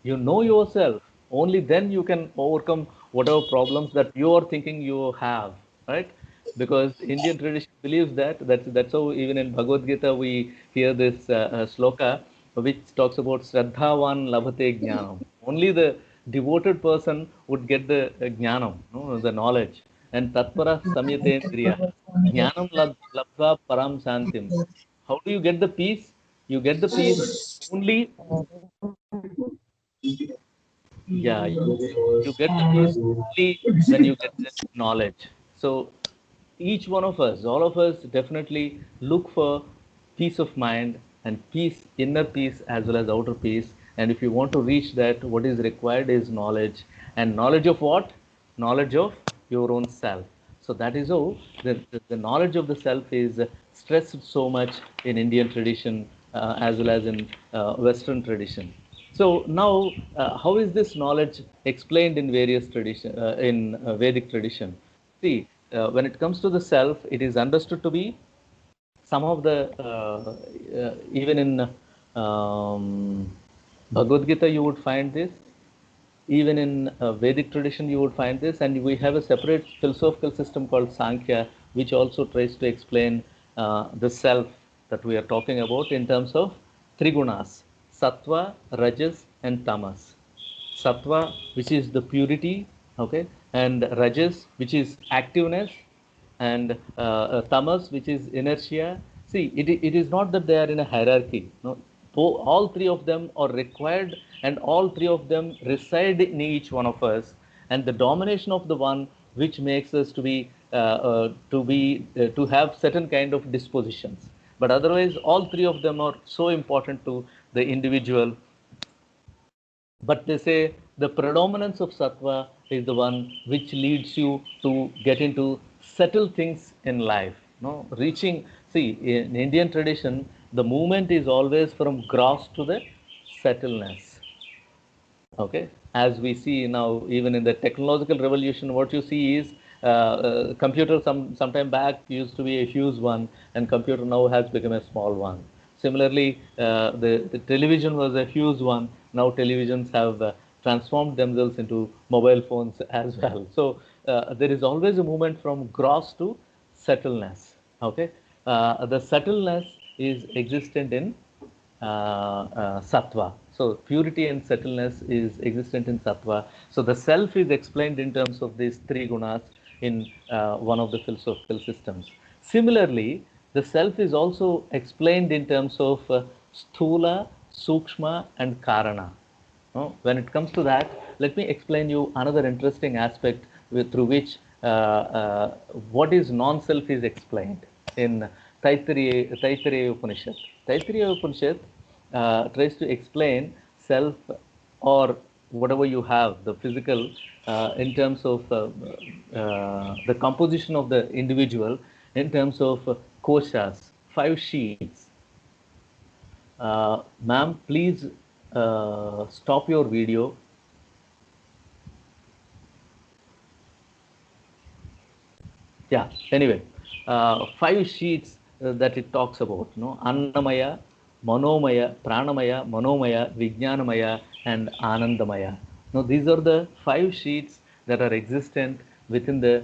You know yourself. Only then you can overcome whatever problems that you are thinking you have, right? Because Indian tradition believes that's how even in Bhagavad Gita we hear this sloka which talks about Shraddhavan labhate jnanam. Only the devoted person would get the jnanam, no, the knowledge. And tatpara samyatendriya. Jnanam labdha param santim. How do you get the peace? You get the peace only, yeah, you get the peace only when you get the knowledge. So each one of us, all of us, definitely look for peace of mind and peace, inner peace as well as outer peace. And if you want to reach that, what is required is knowledge. And knowledge of what? Knowledge of your own self. So that is how the knowledge of the self is stressed so much in Indian tradition as well as in Western tradition. So now, how is this knowledge explained in various tradition, in Vedic tradition? See, when it comes to the self, it is understood to be some of the even in Bhagavad Gita you would find this, even in Vedic tradition you would find this, and we have a separate philosophical system called Sankhya, which also tries to explain the self that we are talking about in terms of three gunas: sattva, rajas, and tamas. Sattva, which is the purity, okay, and rajas, which is activeness, and tamas, which is inertia. See, it is not that they are in a hierarchy. No, all three of them are required, and all three of them reside in each one of us. And the domination of the one which makes us to have certain kind of dispositions. But otherwise, all three of them are so important to the individual But they say the predominance of sattva is the one which leads you to get into settle things in life. No, reaching. See, in Indian tradition, the movement is always from gross to the settleness. Okay, as we see now, even in the technological revolution, what you see is computer some time back used to be a huge one, and computer now has become a small one. Similarly, the television was a huge one. Now televisions have transformed themselves into mobile phones as well. So there is always a movement from gross to settleness. Okay, the settleness is existent in sattva. So purity and settleness is existent in sattva. So the self is explained in terms of these three gunas in one of the philosophical systems. Similarly, the self is also explained in terms of sthula, sukshma, and karana. When it comes to that, let me explain you another interesting aspect through which what is non-self is explained in Taittiriya Upanishad. Taittiriya Upanishad tries to explain self or whatever you have, the physical, in terms of the composition of the individual, in terms of koshas, 5 sheets. Ma'am, please stop your video. Yeah, anyway, 5 sheets that it talks about, Annamaya, Manomaya, Pranamaya, Manomaya, Vijnanamaya, and Anandamaya. Now, these are the 5 sheets that are existent within the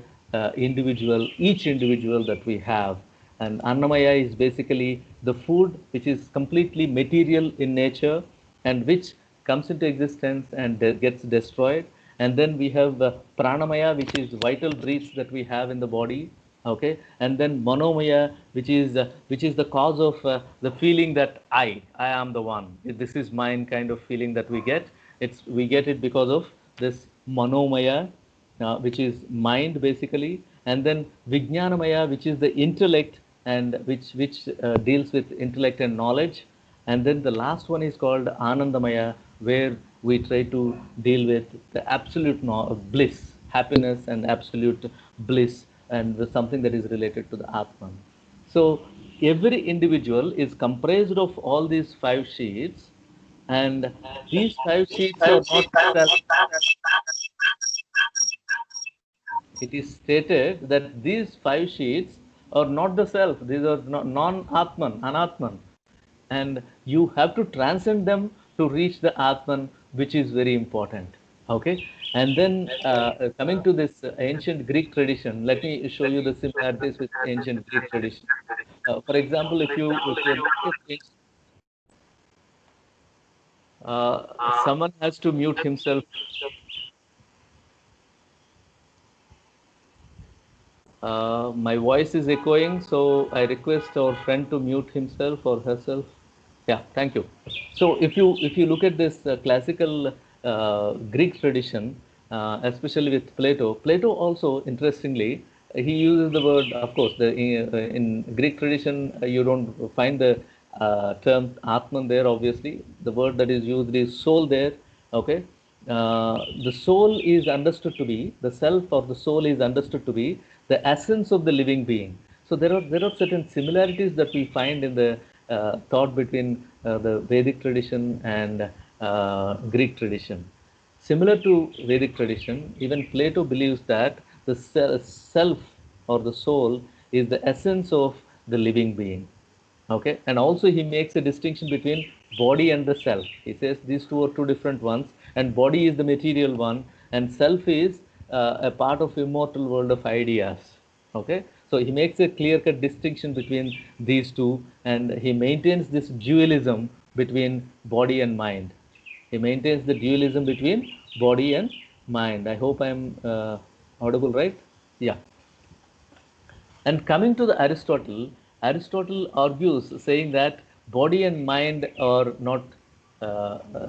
individual, each individual that we have. And Annamaya is basically the food which is completely material in nature and which comes into existence and gets destroyed. And then we have Pranamaya, which is vital breaths that we have in the body. Okay, and then Manomaya, which is the cause of the feeling that I am the one. This is mine kind of feeling that we get. We get it because of this Manomaya, which is mind basically, and then Vijnanamaya, which is the intellect and which deals with intellect and knowledge, and then the last one is called Anandamaya, where we try to deal with the absolute bliss, happiness, and absolute bliss, and something that is related to the Atman. So every individual is comprised of all these 5 sheets, and these 5 sheets are not self. It is stated that these 5 sheets are not the self, these are non-Atman, Anatman. And you have to transcend them to reach the Atman, which is very important. Okay? And then coming to this ancient Greek tradition, let me show you the similarities with ancient Greek tradition. For example, if you someone has to mute himself. My voice is echoing, so I request our friend to mute himself or herself. Yeah, thank you. So if you look at this classical Greek tradition, especially with Plato also interestingly he uses the word. Of course, in Greek tradition you don't find the term Atman there. Obviously, the word that is used is soul there. Okay, the soul is understood to be the self, or the soul is understood to be the essence of the living being. So there are certain similarities that we find in the thought between the Vedic tradition and Greek tradition. Similar to Vedic tradition, even Plato believes that the self or the soul is the essence of the living being. Okay, and also he makes a distinction between body and the self. He says these two are two different ones, and body is the material one, and self is a part of immortal world of ideas. Okay, so he makes a clear-cut distinction between these two, and he maintains this dualism between body and mind. He maintains the dualism between body and mind. I hope I'm audible, right? Yeah. And coming to the Aristotle argues saying that body and mind are not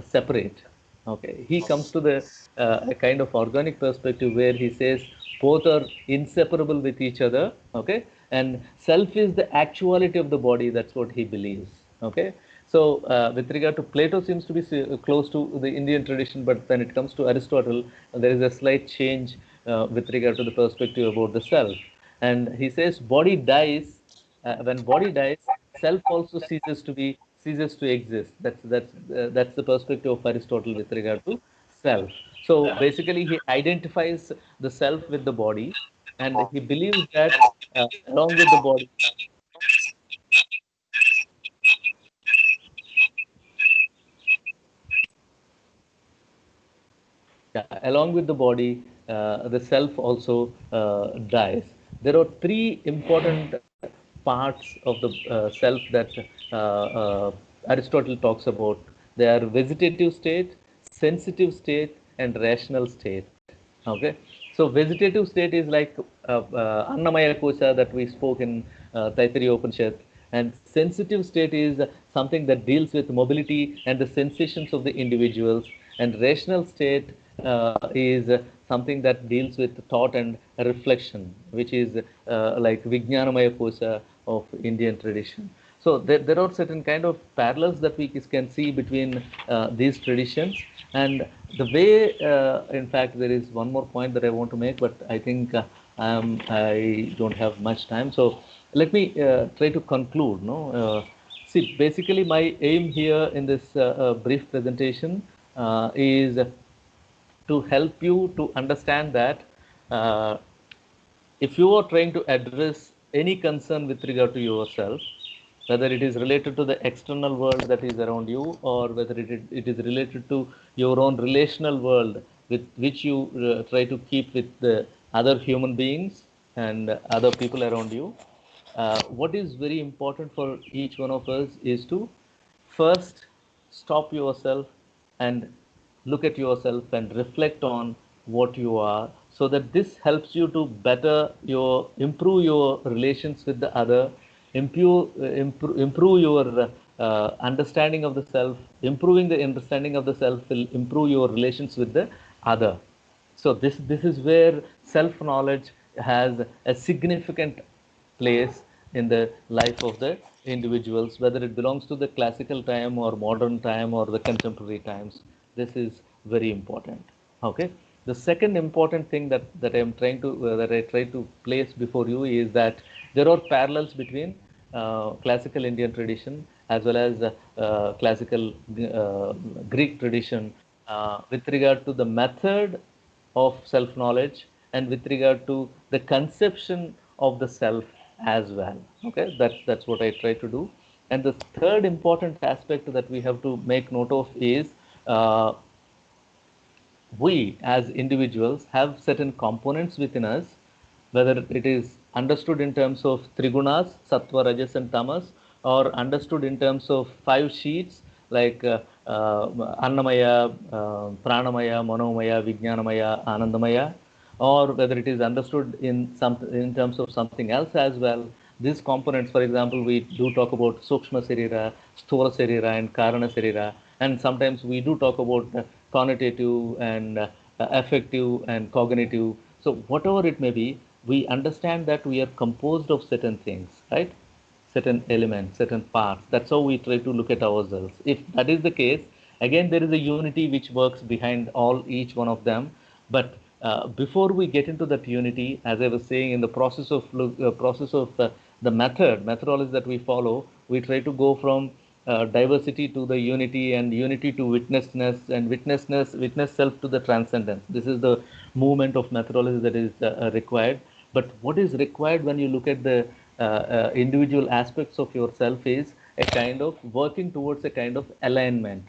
separate. Okay, he comes to the a kind of organic perspective where he says both are inseparable with each other. Okay, and self is the actuality of the body. That's what he believes. Okay, so with regard to Plato, seems to be close to the Indian tradition, but when it comes to Aristotle, there is a slight change with regard to the perspective about the self. And he says, body dies. When body dies, self also ceases to exist. That's the perspective of Aristotle with regard to self. So basically, he identifies the self with the body, and he believes that along with the body. Yeah, along with the body, the self also dies. There are three important parts of the self that Aristotle talks about. They are vegetative state, sensitive state, and rational state. Okay, so vegetative state is like Annamaya Kosha that we spoke in Taittiriya Upanishad, and sensitive state is something that deals with mobility and the sensations of the individuals, and rational state is something that deals with thought and reflection, which is like Vijnanamaya Kosha of Indian tradition. So there are certain kind of parallels that we can see between these traditions. And the way, in fact, there is one more point that I want to make, but I think I don't have much time. So let me try to conclude. No, see, basically, my aim here in this brief presentation is to help you to understand that uh, if you are trying to address any concern with regard to yourself, whether it is related to the external world that is around you, or whether it is related to your own relational world with which you try to keep with the other human beings and other people around you, what is very important for each one of us is to first stop yourself and look at yourself and reflect on what you are, so that this helps you to improve your relations with the other, improve your understanding of the self. Improving the understanding of the self will improve your relations with the other. So this is where self knowledge has a significant place in the life of the individuals, whether it belongs to the classical time or modern time or the contemporary times. This is very important. Okay. The second important thing that I am trying to that I try to place before you is that there are parallels between classical Indian tradition as well as classical Greek tradition with regard to the method of self knowledge and with regard to the conception of the self as well. Okay, that's what I try to do. And the third important aspect that we have to make note of is uh, we as individuals have certain components within us, whether it is understood in terms of trigunas, sattva, rajas, and tamas, or understood in terms of five sheets like Annamaya, Pranamaya, Manomaya, Vijnanamaya, Anandamaya, or whether it is understood in terms of something else as well. These components, for example, we do talk about Sukshma Sarira, Sthula Sarira, and Karana Sarira, and sometimes we do talk about connotative and affective and cognitive. So whatever it may be, we understand that we are composed of certain things, right? Certain elements, certain parts. That's how we try to look at ourselves. If that is the case, again, there is a unity which works behind each one of them. But before we get into that unity, as I was saying, in the process of the methodology that we follow, we try to go from diversity to the unity, and unity to witnessness, and witness self to the transcendence. This is the movement of methodology that is required. But what is required when you look at the individual aspects of yourself is a kind of working towards a kind of alignment.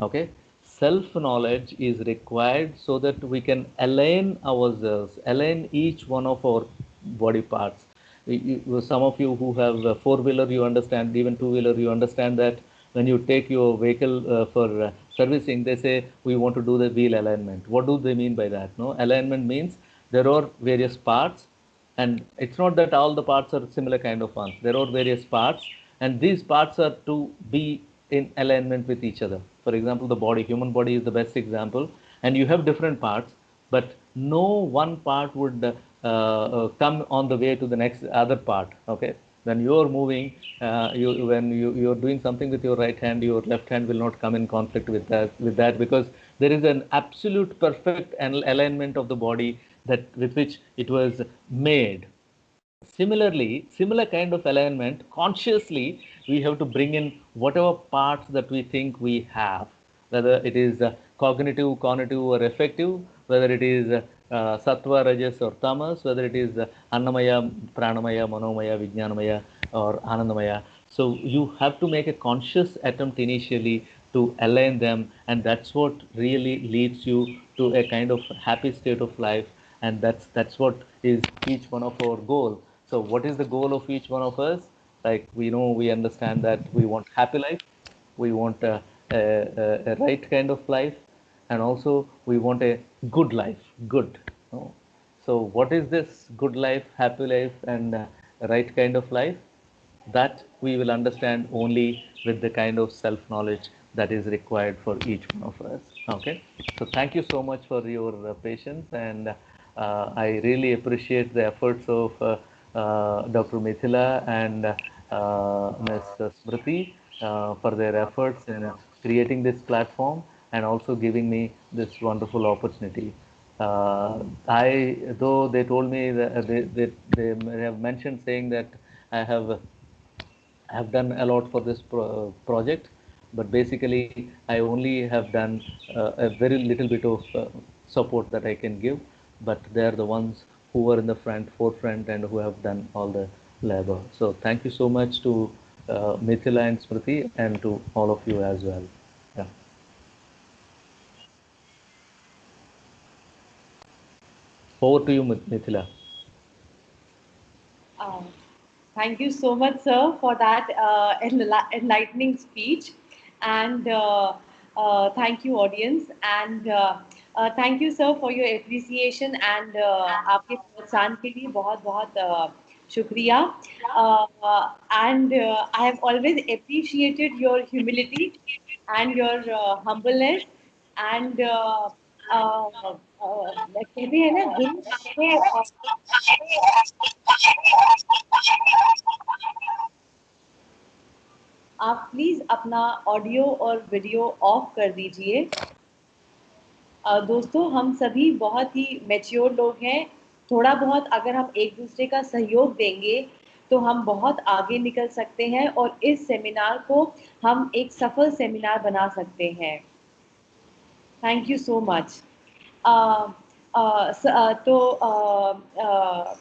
Okay, self knowledge is required so that we can align ourselves, align each one of our body parts. Some of you who have a four-wheeler, you understand, even two-wheeler, you understand that when you take your vehicle for servicing, they say we want to do the wheel alignment. What do they mean by that? No, alignment means there are various parts, and it's not that all the parts are similar kind of ones. There are various parts, and these parts are to be in alignment with each other. For example, the body, human body is the best example, and you have different parts, but no one part would come on the way to the next other part. Okay, When you're moving, when you're doing something with your right hand, your left hand will not come in conflict with that, because there is an absolute perfect alignment of the body that with which it was made. Similarly, similar kind of alignment, consciously, we have to bring in whatever parts that we think we have, whether it is cognitive, or affective, whether it is sattva, rajas, or tamas, whether it is annamaya, pranamaya, manomaya, vijnanamaya, or anandamaya. So you have to make a conscious attempt initially to align them, and that's what really leads you to a kind of happy state of life, and that's what is each one of our goal. So what is the goal of each one of us? Like we understand that we want happy life, we want a right kind of life, and also we want a good life. Good. So what is this good life, happy life, and right kind of life? That we will understand only with the kind of self knowledge that is required for each one of us. Okay, so thank you so much for your patience, and I really appreciate the efforts of Dr. Mithila and Ms. Smriti for their efforts in creating this platform and also giving me this wonderful opportunity. Though they told me that they have mentioned saying that I have done a lot for this project, but basically I only have done a very little bit of support that I can give, but they are the ones who are in the forefront and who have done all the labor. So thank you so much to Mithila and Smriti, and to all of you as well. Yeah. Over to you, Mithila. Thank you so much, sir, for that enlightening speech. And thank you, audience. And thank you, sir, for your appreciation and आपके प्रोत्साहन के लिए बहुत बहुत शुक्रिया. And I have always appreciated your humility and your humbleness. And कहते हैं ना गुरु आपको आप प्लीज अपना ऑडियो और वीडियो ऑफ कर दीजिए. दोस्तों, हम सभी बहुत ही मैच्योर लोग हैं. थोड़ा बहुत अगर हम एक दूसरे का सहयोग देंगे तो हम बहुत आगे निकल सकते हैं और इस सेमिनार को हम एक सफल सेमिनार बना सकते हैं. Thank you so much. तो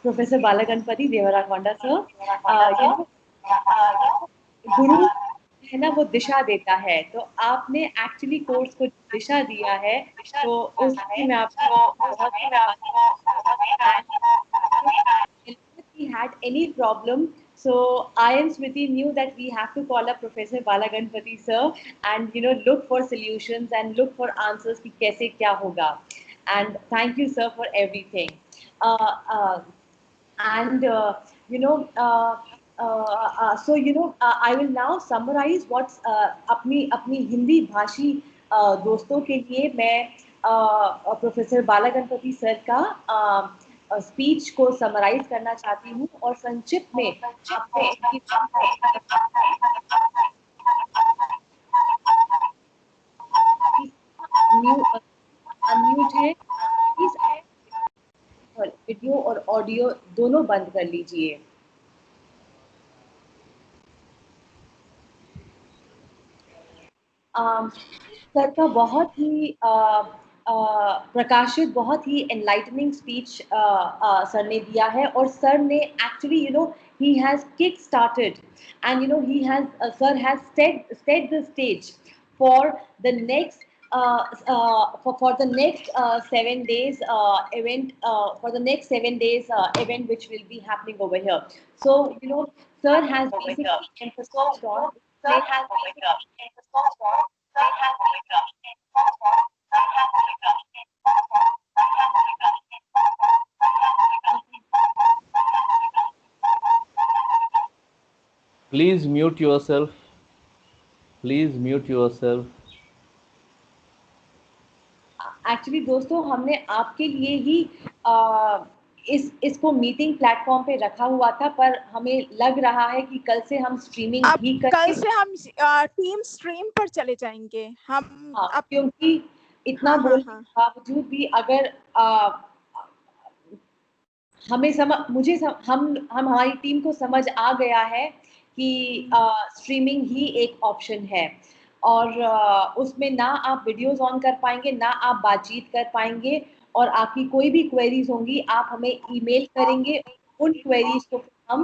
प्रोफेसर बालागणपति देवराकोंडा सर, गुरु है ना, वो दिशा देता है. तो आपने एक्चुअली कोर्स को दिशा दिया है, तो उसकी मैं आपको he had any problem. So I and Smriti knew that we have to call up Professor Balaganpati sir and look for solutions and look for answers कि कैसे क्या होगा. And thank you sir for everything. And so I will now summarize what's अपनी हिंदी भाषी दोस्तों के लिए मैं प्रोफेसर बालागणपति सर का स्पीच को समराइज करना चाहती हूँ और संक्षिप्त में अनम्यूट है, प्लीज वीडियो और ऑडियो दोनों बंद कर लीजिए. सर का बहुत ही प्रकाशित, बहुत ही एनलाइटनिंग स्पीच सर ने दिया है. और सर ने actually he has kick started and he has sir has set the stage for the next for the next 7 days event, for the next 7 days event which will be happening over here. So sir has basically emphasized on Please mute yourself. Please mute yourself. Actually दोस्तों, हमने आपके लिए ही इसको meeting platform पे रखा हुआ था, पर हमें लग रहा है कि कल से हम स्ट्रीमिंग अब भी कल करेंगे। से हम टीम स्ट्रीम पर चले जाएंगे हम। हाँ, अब क्योंकि इतना हाँ हाँ बोलने हाँ के बावजूद भी अगर हम हमारी टीम को समझ आ गया है कि स्ट्रीमिंग ही एक ऑप्शन है, और उसमें ना आप वीडियोस ऑन कर पाएंगे, ना आप बातचीत कर पाएंगे, और आपकी कोई भी क्वेरीज होंगी आप हमें ईमेल करेंगे, उन क्वेरीज को हम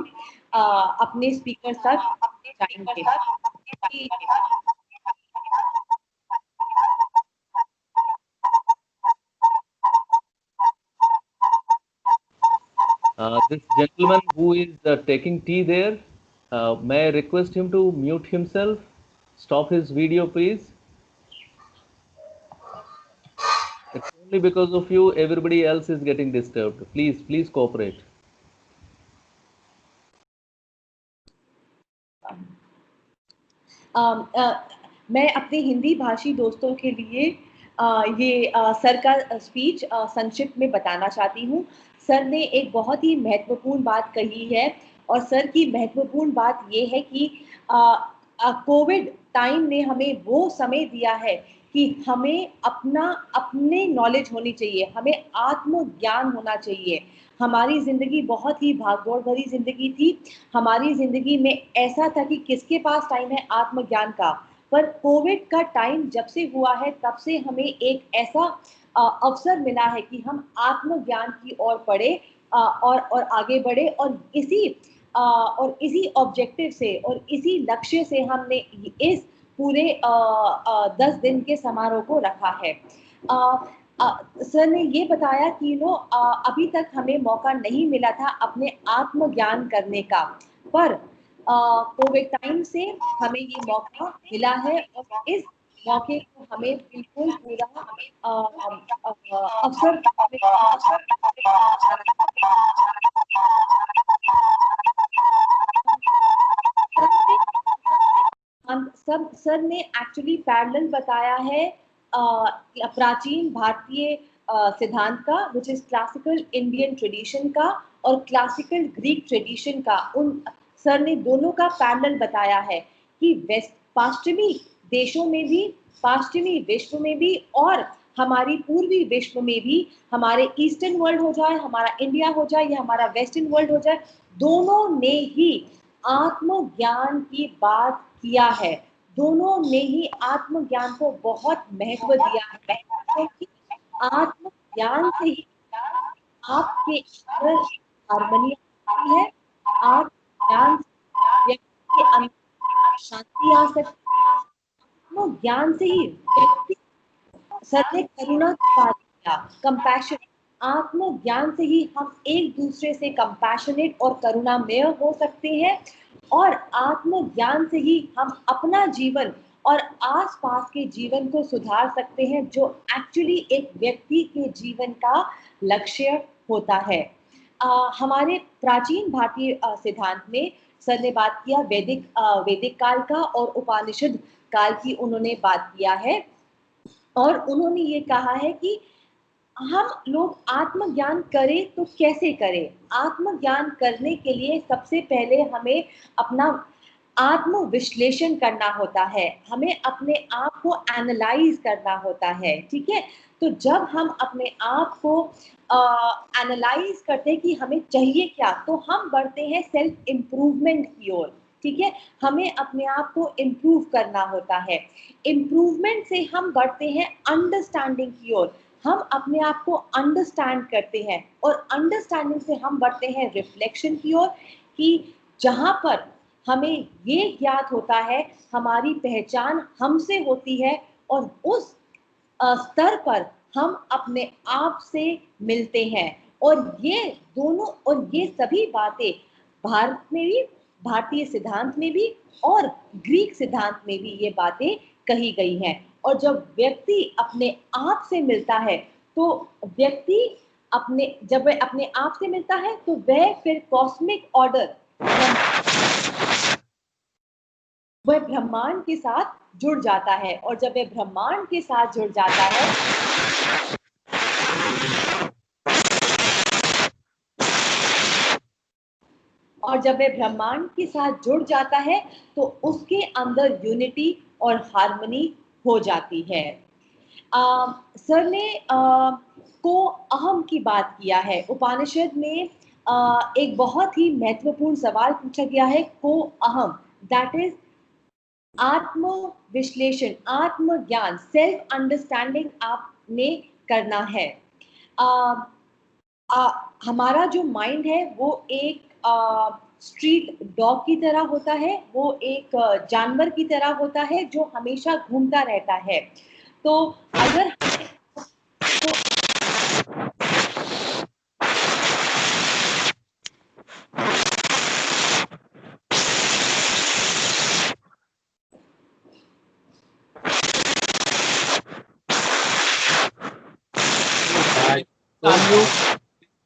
अपने स्पीकर तक पहुंचाएंगे। This gentleman who is taking tea there, may I request him to mute himself? Stop his video, please. It's only because of you, everybody else is getting disturbed. Please cooperate. मैं अपने हिंदी भाषी दोस्तों के लिए ये sir का speech संक्षिप्त में बताना चाहती हूँ। सर ने एक बहुत ही महत्वपूर्ण बात कही है, और सर की महत्वपूर्ण बात ये है कि कोविड टाइम ने हमें वो समय दिया है कि हमें अपने नॉलेज होनी चाहिए, हमें आत्मज्ञान होना चाहिए। हमारी ज़िंदगी बहुत ही भागदौड़ भरी ज़िंदगी थी। हमारी ज़िंदगी में ऐसा था कि किसके पास टाइम है आत्मज्ञान का। पर कोविड का टाइम जब से हुआ है तब से हमें एक ऐसा अवसर मिला है कि हम आत्मज्ञान की ओर बढ़े और आगे बढ़े, और इसी ऑब्जेक्टिव से और इसी लक्ष्य से हमने इस पूरे 10 दिन के समारोह को रखा है। सर ने ये बताया कि अभी तक हमें मौका नहीं मिला था अपने आत्मज्ञान करने का, पर कोविड टाइम से हमें ये मौका मिला है, और इस मौके को हमें बिल्कुल पूरा अवसर सर ने एक्चुअली पैरेलल बताया है प्राचीन भारतीय सिद्धांत का, which is classical Indian tradition का और क्लासिकल ग्रीक ट्रेडिशन का। सर ने दोनों का पैरेलल बताया है कि पाश्चिमी देशों में भी, पाश्चिमी विश्व में भी, और हमारी पूर्वी विश्व में भी, हमारे ईस्टर्न वर्ल्ड हो जाए, हमारा इंडिया हो जाए या हमारा वेस्टर्न वर्ल्ड हो जाए, दोनों ने ही आत्मज्ञान की बात किया है। दोनों ने ही आत्मज्ञान को बहुत महत्व दिया है, क्योंकि आत्मज्ञान से ही आपके अंदर हार्मनी आती है, आत्मज्ञान से व्यक्ति के अंदर शांति आ सकती है, आत्मज्ञान से ही व्यक्ति सर ने करुणा की बात किया, कंपैशन। आत्मज्ञान से ही हम एक दूसरे से कंपैशनेट और करुणामय हो सकते हैं, और आत्मज्ञान से ही हम अपना जीवन और आसपास के जीवन को सुधार सकते हैं, जो एक्चुअली एक व्यक्ति के जीवन का लक्ष्य होता है। हमारे प्राचीन भारतीय सिद्धांत में सर ने बात किया वैदिक काल का और उपनिषद काल की उन्होंने बात किया है, और उन्होंने ये कहा है कि हम लोग आत्मज्ञान करें तो कैसे करें। आत्मज्ञान करने के लिए सबसे पहले हमें अपना आत्म विश्लेषण करना होता है, हमें अपने आप को एनालाइज करना होता है, ठीक है। तो जब हम अपने आप को एनालाइज करते हैं कि हमें चाहिए क्या, तो हम बढ़ते हैं सेल्फ इम्प्रूवमेंट की ओर, ठीक है। हमें अपने आप को इम्प्रूव करना होता है। इम्प्रूवमेंट से हम बढ़ते हैं अंडरस्टैंडिंग की ओर, हम अपने आप को अंडरस्टैंड करते हैं, और अंडरस्टैंडिंग से हम बढ़ते हैं रिफ्लेक्शन की ओर, कि जहाँ पर हमें ये ज्ञात होता है हमारी पहचान हमसे होती है, और उस स्तर पर हम अपने आप से मिलते हैं। और ये दोनों और ये सभी बातें भारत में भी, भारतीय सिद्धांत में भी और ग्रीक सिद्धांत में भी ये बातें कही गई हैं। और जब व्यक्ति अपने आप से मिलता है, तो व्यक्ति जब वह अपने आप से मिलता है, तो वह फिर कॉस्मिक ऑर्डर, वह ब्रह्मांड के साथ जुड़ जाता है, और जब वह ब्रह्मांड के साथ जुड़ जाता है और जब वह ब्रह्मांड के साथ जुड़ जाता है तो उसके अंदर यूनिटी और हार्मनी हो जाती है। सर ने को अहम की बात किया है। उपनिषद में एक बहुत ही महत्वपूर्ण सवाल पूछा गया है, को अहम, दैट इज आत्म विश्लेषण, आत्मज्ञान, सेल्फ अंडरस्टैंडिंग आपने करना है। हमारा जो माइंड है वो एक स्ट्रीट डॉग की तरह होता है, वो एक जानवर की तरह होता है जो हमेशा घूमता रहता है। तो अगर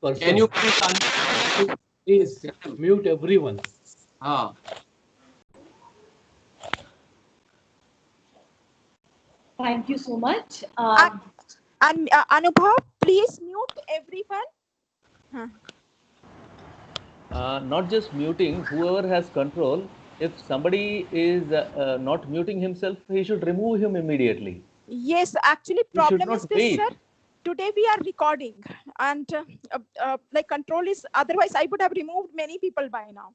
Can you please mute everyone? Thank you so much. And Anubhav, please mute everyone. Not just muting, whoever has control, if somebody is not muting himself, he should remove him immediately. Yes, actually He should problem not is this, wait. sir. Today we are recording and like control is, otherwise I would have removed many people by now,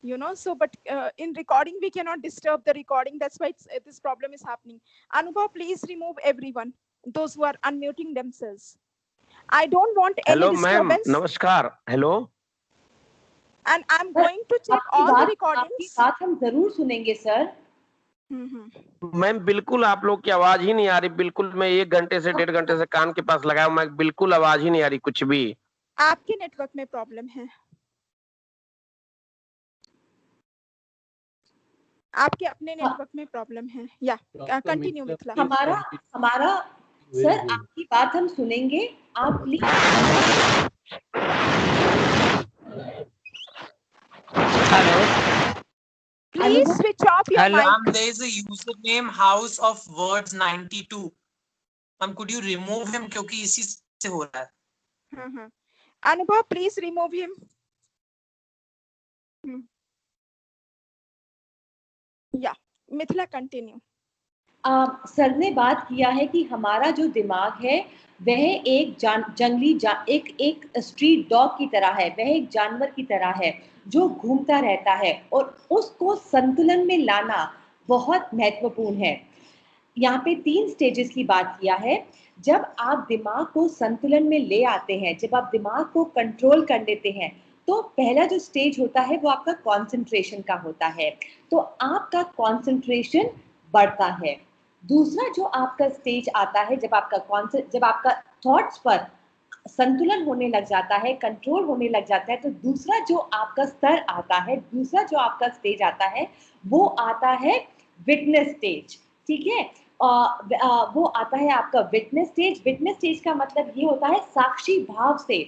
you know. So but in recording we cannot disturb the recording, that's why this problem is happening. Anubhav, please remove everyone, those who are unmuting themselves. I don't want any hello ma'am, disturbance. नमस्कार। Hello, And I'm going to check all the आपकी recordings. बात हम जरूर सुनेंगे sir. Ma'am बिल्कुल आप लोग की आवाज ही नहीं आ रही, बिल्कुल। मैं 1 घंटे से 1.5 घंटे से कान के पास लगाया, मैं बिल्कुल आवाज ही नहीं आ रही कुछ भी। आपके नेटवर्क में प्रॉब्लम है, आपके अपने नेटवर्क में प्रॉब्लम है। या कंटिन्यू मिथिला। हमारा सर आपकी बात हम सुनेंगे, आप please. Please switch off your mic. There is a username House of Words 92. Could you remove him क्योंकि इसी से हो रहा है। Anubhav, please remove him. Yeah, Mithila continue. Sir ने बात किया है कि हमारा जो दिमाग है वह एक जंगली एक स्ट्रीट डॉग की तरह है, वह एक जानवर की तरह है जो घूमता रहता है और उसको संतुलन में लाना बहुत महत्वपूर्ण है। यहाँ पे 3 स्टेजेस की बात किया है। जब आप दिमाग को संतुलन में ले आते हैं, जब आप दिमाग को कंट्रोल कर लेते हैं, तो पहला जो स्टेज होता है वो आपका कंसंट्रेशन का होता है, तो आपका कंसंट्रेशन बढ़ता है। दूसरा जो आपका स्टेज आता है, जब आपका थॉट्स पर संतुलन होने लग जाता है, कंट्रोल होने लग जाता है, तो दूसरा जो आपका स्तर आता है, दूसरा जो आपका स्टेज आता है वो आता है विटनेस स्टेज। ठीक है, वो आता है आपका विटनेस स्टेज। विटनेस स्टेज का मतलब ये होता है साक्षी भाव से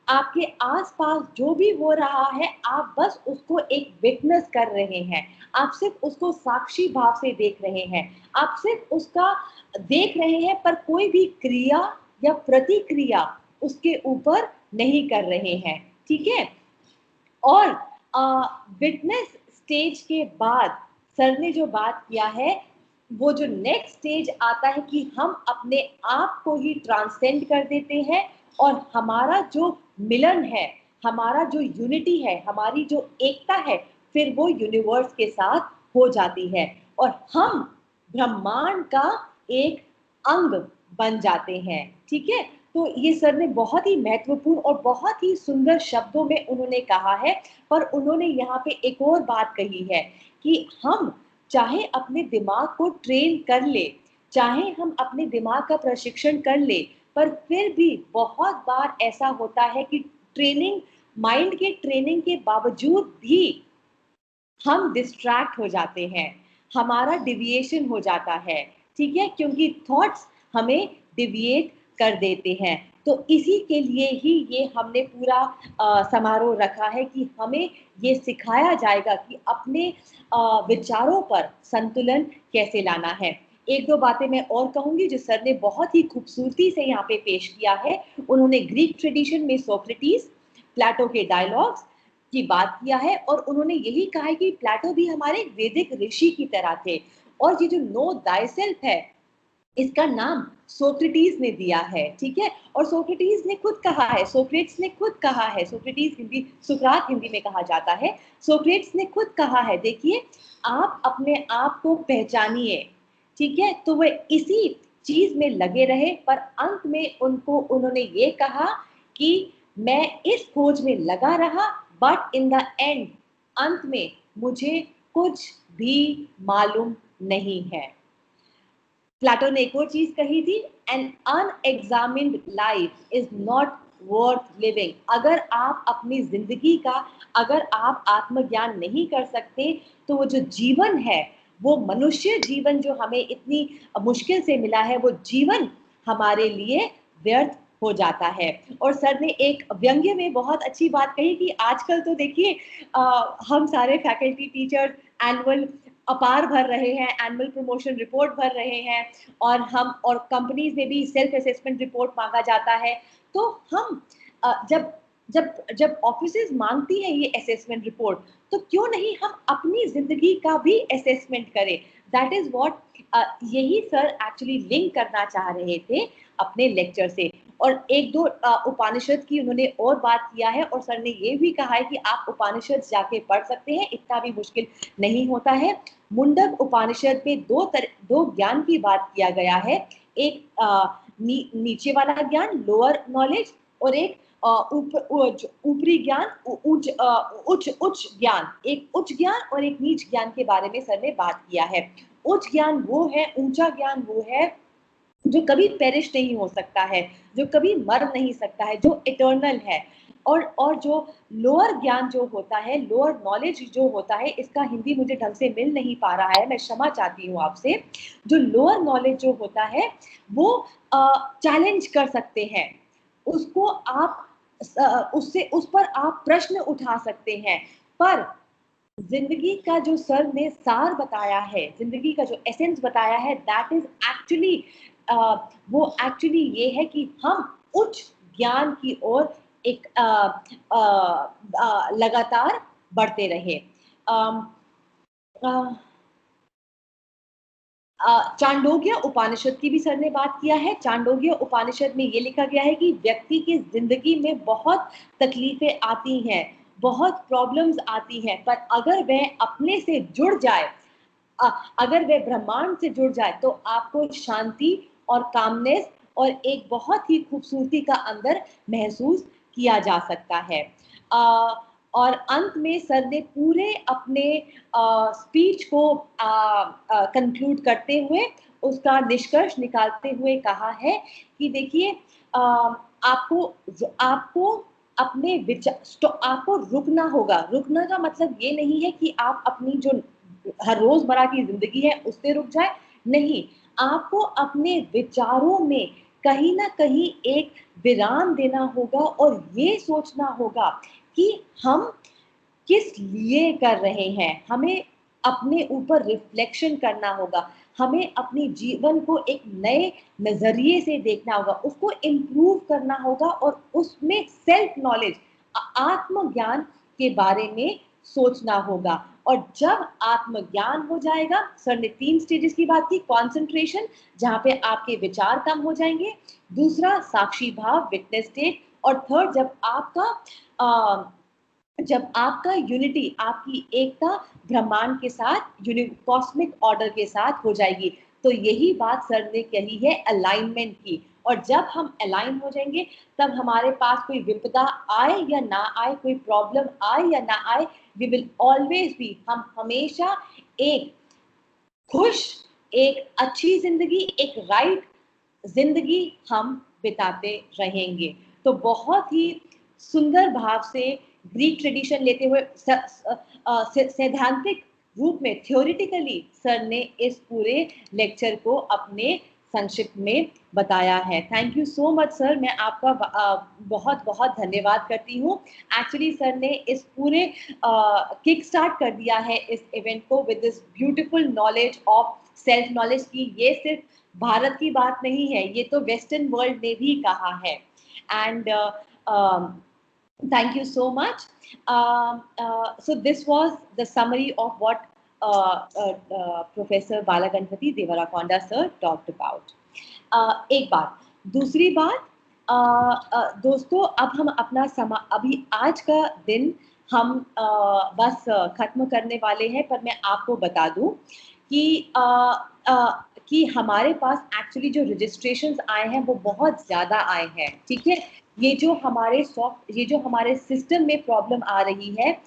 आपके आसपास जो भी हो रहा है आप बस उसको एक विटनेस कर रहे हैं, आप सिर्फ उसको साक्षी भाव से देख रहे हैं, आप सिर्फ उसका देख रहे हैं, पर कोई भी क्रिया या प्रतिक्रिया उसके ऊपर नहीं कर रहे हैं। ठीक है, और विटनेस स्टेज के बाद सर ने जो बात किया है, वो जो नेक्स्ट स्टेज आता है कि हम अपने आप को ही ट्रांसेंड कर देते हैं और हमारा जो मिलन है, हमारा जो यूनिटी है, हमारी जो एकता है, फिर वो यूनिवर्स के साथ हो जाती है और हम ब्रह्मांड का एक अंग बन जाते हैं। ठीक है, तो ये सर ने बहुत ही महत्वपूर्ण और बहुत ही सुंदर शब्दों में उन्होंने कहा है, पर उन्होंने यहाँ पे एक और बात कही है कि हम चाहे अपने दिमाग को ट्रेन कर ले, चाहे हम अपने दिमाग का प्रशिक्षण कर ले, पर फिर भी बहुत बार ऐसा होता है कि माइंड के ट्रेनिंग के बावजूद भी हम डिस्ट्रैक्ट हो जाते हैं, हमारा डिविएशन हो जाता है। ठीक है, क्योंकि थॉट्स हमें डिविएट कर देते हैं। तो इसी के लिए ही ये हमने पूरा समारोह रखा है कि हमें ये सिखाया जाएगा कि अपने विचारों पर संतुलन कैसे लाना है। 1-2 बातें मैं और कहूंगी जो सर ने बहुत ही खूबसूरती से यहाँ पे पेश किया है। उन्होंने ग्रीक ट्रेडिशन में सोक्रेटिस, प्लेटो के डायलॉग्स, की बात किया है और उन्होंने यही कहा है कि प्लेटो भी हमारे वैदिक ऋषि की तरह थे। और ये जो नो दायसेल्फ है, इसका नाम सोक्रेटिस ने दिया है, ठीक है। और सोक्रेटिस ने खुद कहा है, सोक्रेट्स ने खुद कहा है, सोक्रेटिस हिंदी, सुकरात हिंदी में कहा जाता है, सोक्रेट्स ने खुद कहा है, देखिए आप अपने आप को पहचानिए, ठीक है। तो वह इसी चीज में लगे रहे, पर अंत में उन्होंने ये कहा कि मैं इस खोज में लगा रहा, बट इन द एंड, अंत में मुझे कुछ भी मालूम नहीं है। प्लेटो ने एक और चीज कही थी, an unexamined life is not worth living. अगर आप अपनी जिंदगी का, अगर आप आत्मज्ञान नहीं कर सकते, तो वो जो जीवन है, वो मनुष्य जीवन जो हमें इतनी मुश्किल से मिला है, वो जीवन हमारे लिए व्यर्थ हो जाता है। और सर ने एक व्यंग्य में बहुत अच्छी बात कही कि आजकल तो देखिए हम सारे फैकल्टी टीचर्स एनुअल अपार भर रहे हैं, एनुअल प्रमोशन रिपोर्ट भर रहे हैं, और हम और कंपनीज में भी सेल्फ असेसमेंट रिपोर्ट मांगा जाता है। तो हम जब जब जब ऑफिसेज मांगती हैं ये असेसमेंट रिपोर्ट, तो क्यों नहीं हम अपनी जिंदगी का भी असेसमेंट करें। दैट इज व्हाट यही सर एक्चुअली लिंक करना चाह रहे थे अपने लेक्चर से। और एक दो उपनिषद की उन्होंने और बात किया है, और सर ने ये भी कहा है कि आप उपनिषद जाके पढ़ सकते हैं, इतना भी मुश्किल नहीं होता है। मुंडक उपनिषद में दो ज्ञान की बात किया गया है, एक नीचे वाला ज्ञान लोअर नॉलेज, और एक ऊपरी ज्ञान, उच्च ज्ञान, एक उच्च ज्ञान और एक नीच ज्ञान के बारे में सर ने बात किया है। उच्च ज्ञान वो है, ऊंचा ज्ञान वो है जो कभी पेरिश नहीं हो सकता है, जो कभी मर नहीं सकता है, जो इटर्नल है। और जो लोअर ज्ञान जो होता है, लोअर नॉलेज जो होता है, इसका हिंदी मुझे ढंग से मिल नहीं पा रहा है, मैं क्षमा चाहती हूँ आपसे। जो लोअर नॉलेज जो होता है, वो चैलेंज कर सकते हैं, उसको आप उससे उस पर आप प्रश्न उठा सकते हैं। पर जिंदगी का जो सर ने सार बताया है, जिंदगी का जो एसेंस बताया है, दैट इज एक्चुअली वो एक्चुअली ये है कि हम उच्च ज्ञान की ओर एक लगातार बढ़ते रहे। चांडोग्य उपनिषद की भी सर ने बात किया है। चांडोग्य उपनिषद में ये लिखा गया है कि व्यक्ति की जिंदगी में बहुत तकलीफें आती हैं, बहुत प्रॉब्लम्स आती हैं, पर अगर वह अपने से जुड़ जाए, अगर वह ब्रह्मांड से जुड़ जाए, तो आपको शांति और कामनेस और एक बहुत ही खूबसूरती का अंदर महसूस किया जा सकता है। और अंत में सर ने पूरे अपने स्पीच को कंक्लूड करते हुए, उसका निष्कर्ष निकालते हुए कहा है कि देखिए आपको अपने विचार, आपको रुकना होगा। रुकना का मतलब ये नहीं है कि आप अपनी जो हर रोजमर्रा की जिंदगी है उससे रुक जाए, नहीं, आपको अपने विचारों में कहीं ना कहीं एक विराम देना होगा और ये सोचना होगा कि हम किस लिए कर रहे हैं। हमें अपने ऊपर रिफ्लेक्शन करना होगा, हमें अपने जीवन को एक नए नजरिए से देखना होगा, उसको इम्प्रूव करना होगा, और उसमें सेल्फ नॉलेज, आत्मज्ञान के बारे में सोचना होगा। और जब आत्मज्ञान हो जाएगा, सर ने 3 स्टेजेस की बात की, कॉन्सेंट्रेशन, जहां पे आपके विचार कम हो जाएंगे, दूसरा साक्षी भाव, विटनेस स्टेट, और थर्ड जब आपका यूनिटी, आपकी एकता ब्रह्मांड के साथ, कॉस्मिक ऑर्डर के साथ हो जाएगी। तो यही बात सर ने कही है अलाइनमेंट की। और जब हम अलाइन हो जाएंगे, तब हमारे पास कोई विपदा आए या ना आए, कोई प्रॉब्लम आए या ना आए, वी विल ऑलवेज बी, हम हमेशा एक खुश, एक अच्छी जिंदगी, एक राइट जिंदगी हम बिताते रहेंगे। तो बहुत ही सुंदर भाव से ग्रीक ट्रेडिशन लेते हुए सैद्धांतिक रूप में, थ्योरेटिकली सर ने इस पूरे लेक्चर को अपने संक्षिप्त में बताया है। Thank you so much sir, मैं आपका बहुत बहुत धन्यवाद करती हूँ। एक्चुअली सर ने इस पूरे किक स्टार्ट कर दिया है इस इवेंट को with this beautiful knowledge of self knowledge की। ये सिर्फ भारत की बात नहीं है, ये तो वेस्टर्न वर्ल्ड ने भी कहा है। And Thank you so much. So this was the summary of what Professor Balaganpati Devarakonda sir talked about. एक बात, दूसरी बात, दोस्तों अब हम अपना अभी आज का दिन हम बस खत्म करने वाले हैं, पर मैं आपको बता दूं कि हमारे पास एक्चुअली जो रजिस्ट्रेशंस आए हैं वो बहुत ज़्यादा आए हैं, ठीक है। ये जो हमारे सिस्टम में प्रॉब्लम आ रही है,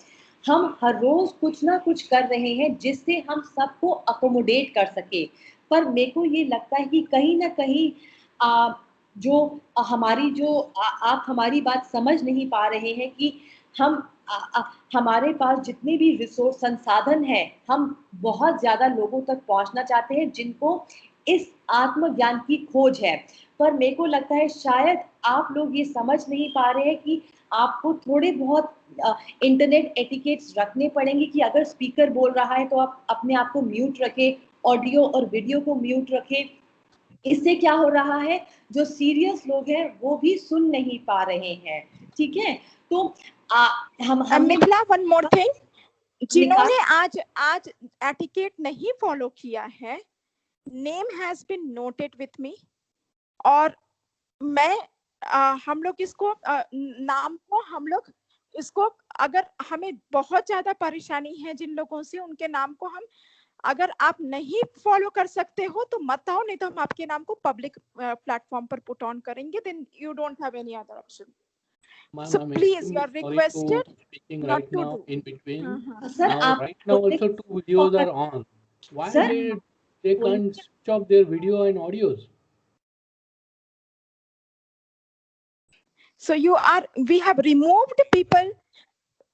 हम हर रोज कुछ ना कुछ कर रहे हैं जिससे हम सबको अकोमोडेट कर सके, पर मेरे को ये लगता है कि कहीं ना कहीं आप हमारी बात समझ नहीं पा रहे हैं कि हमारे पास जितने भी रिसोर्स संसाधन हैं, हम बहुत ज़्यादा लोगों तक पहुंचना चाहते हैं जिनको इस आत्मज्ञान की खोज है, पर मेरे को लगता है शायद आप लोग ये समझ नहीं पा रहे हैं कि आपको थोड़े बहुत इंटरनेट एटिकेट्स रखने पड़ेंगे कि अगर स्पीकर बोल रहा है तो आप अपने आप को म्यूट रखें, ऑडियो और वीडियो को म्यूट रखें। इससे क्या हो रहा है, जो सीरियस लोग हैं वो भी सुन नहीं पा रहे हैं, ठीक है। तो हम मिथिला, वन मोर थिंग, जिन्होंने आज एटिकेट नहीं फॉलो किया है, name has been noted with me, और मैं हम लोग इसको नाम को हम लोग इसको, अगर हमें बहुत ज्यादा परेशानी है जिन लोगों से, उनके नाम को हम, अगर आप नहीं फॉलो कर सकते हो तो मत आओ, नहीं तो हम आपके नाम को पब्लिक प्लेटफॉर्म पर पुट ऑन करेंगे, then you don't have any other option. So please, you are requested speaking not right to now do. in between. Sir, Now, right now also 2 videos are on. Why Sir, they can't switch off their video and audios? So we have removed people,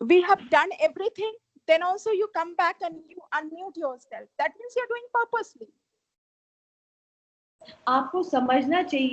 we have done everything, then also you come back and you unmute yourself. That means you're doing purposely. आपको समझना चाहिए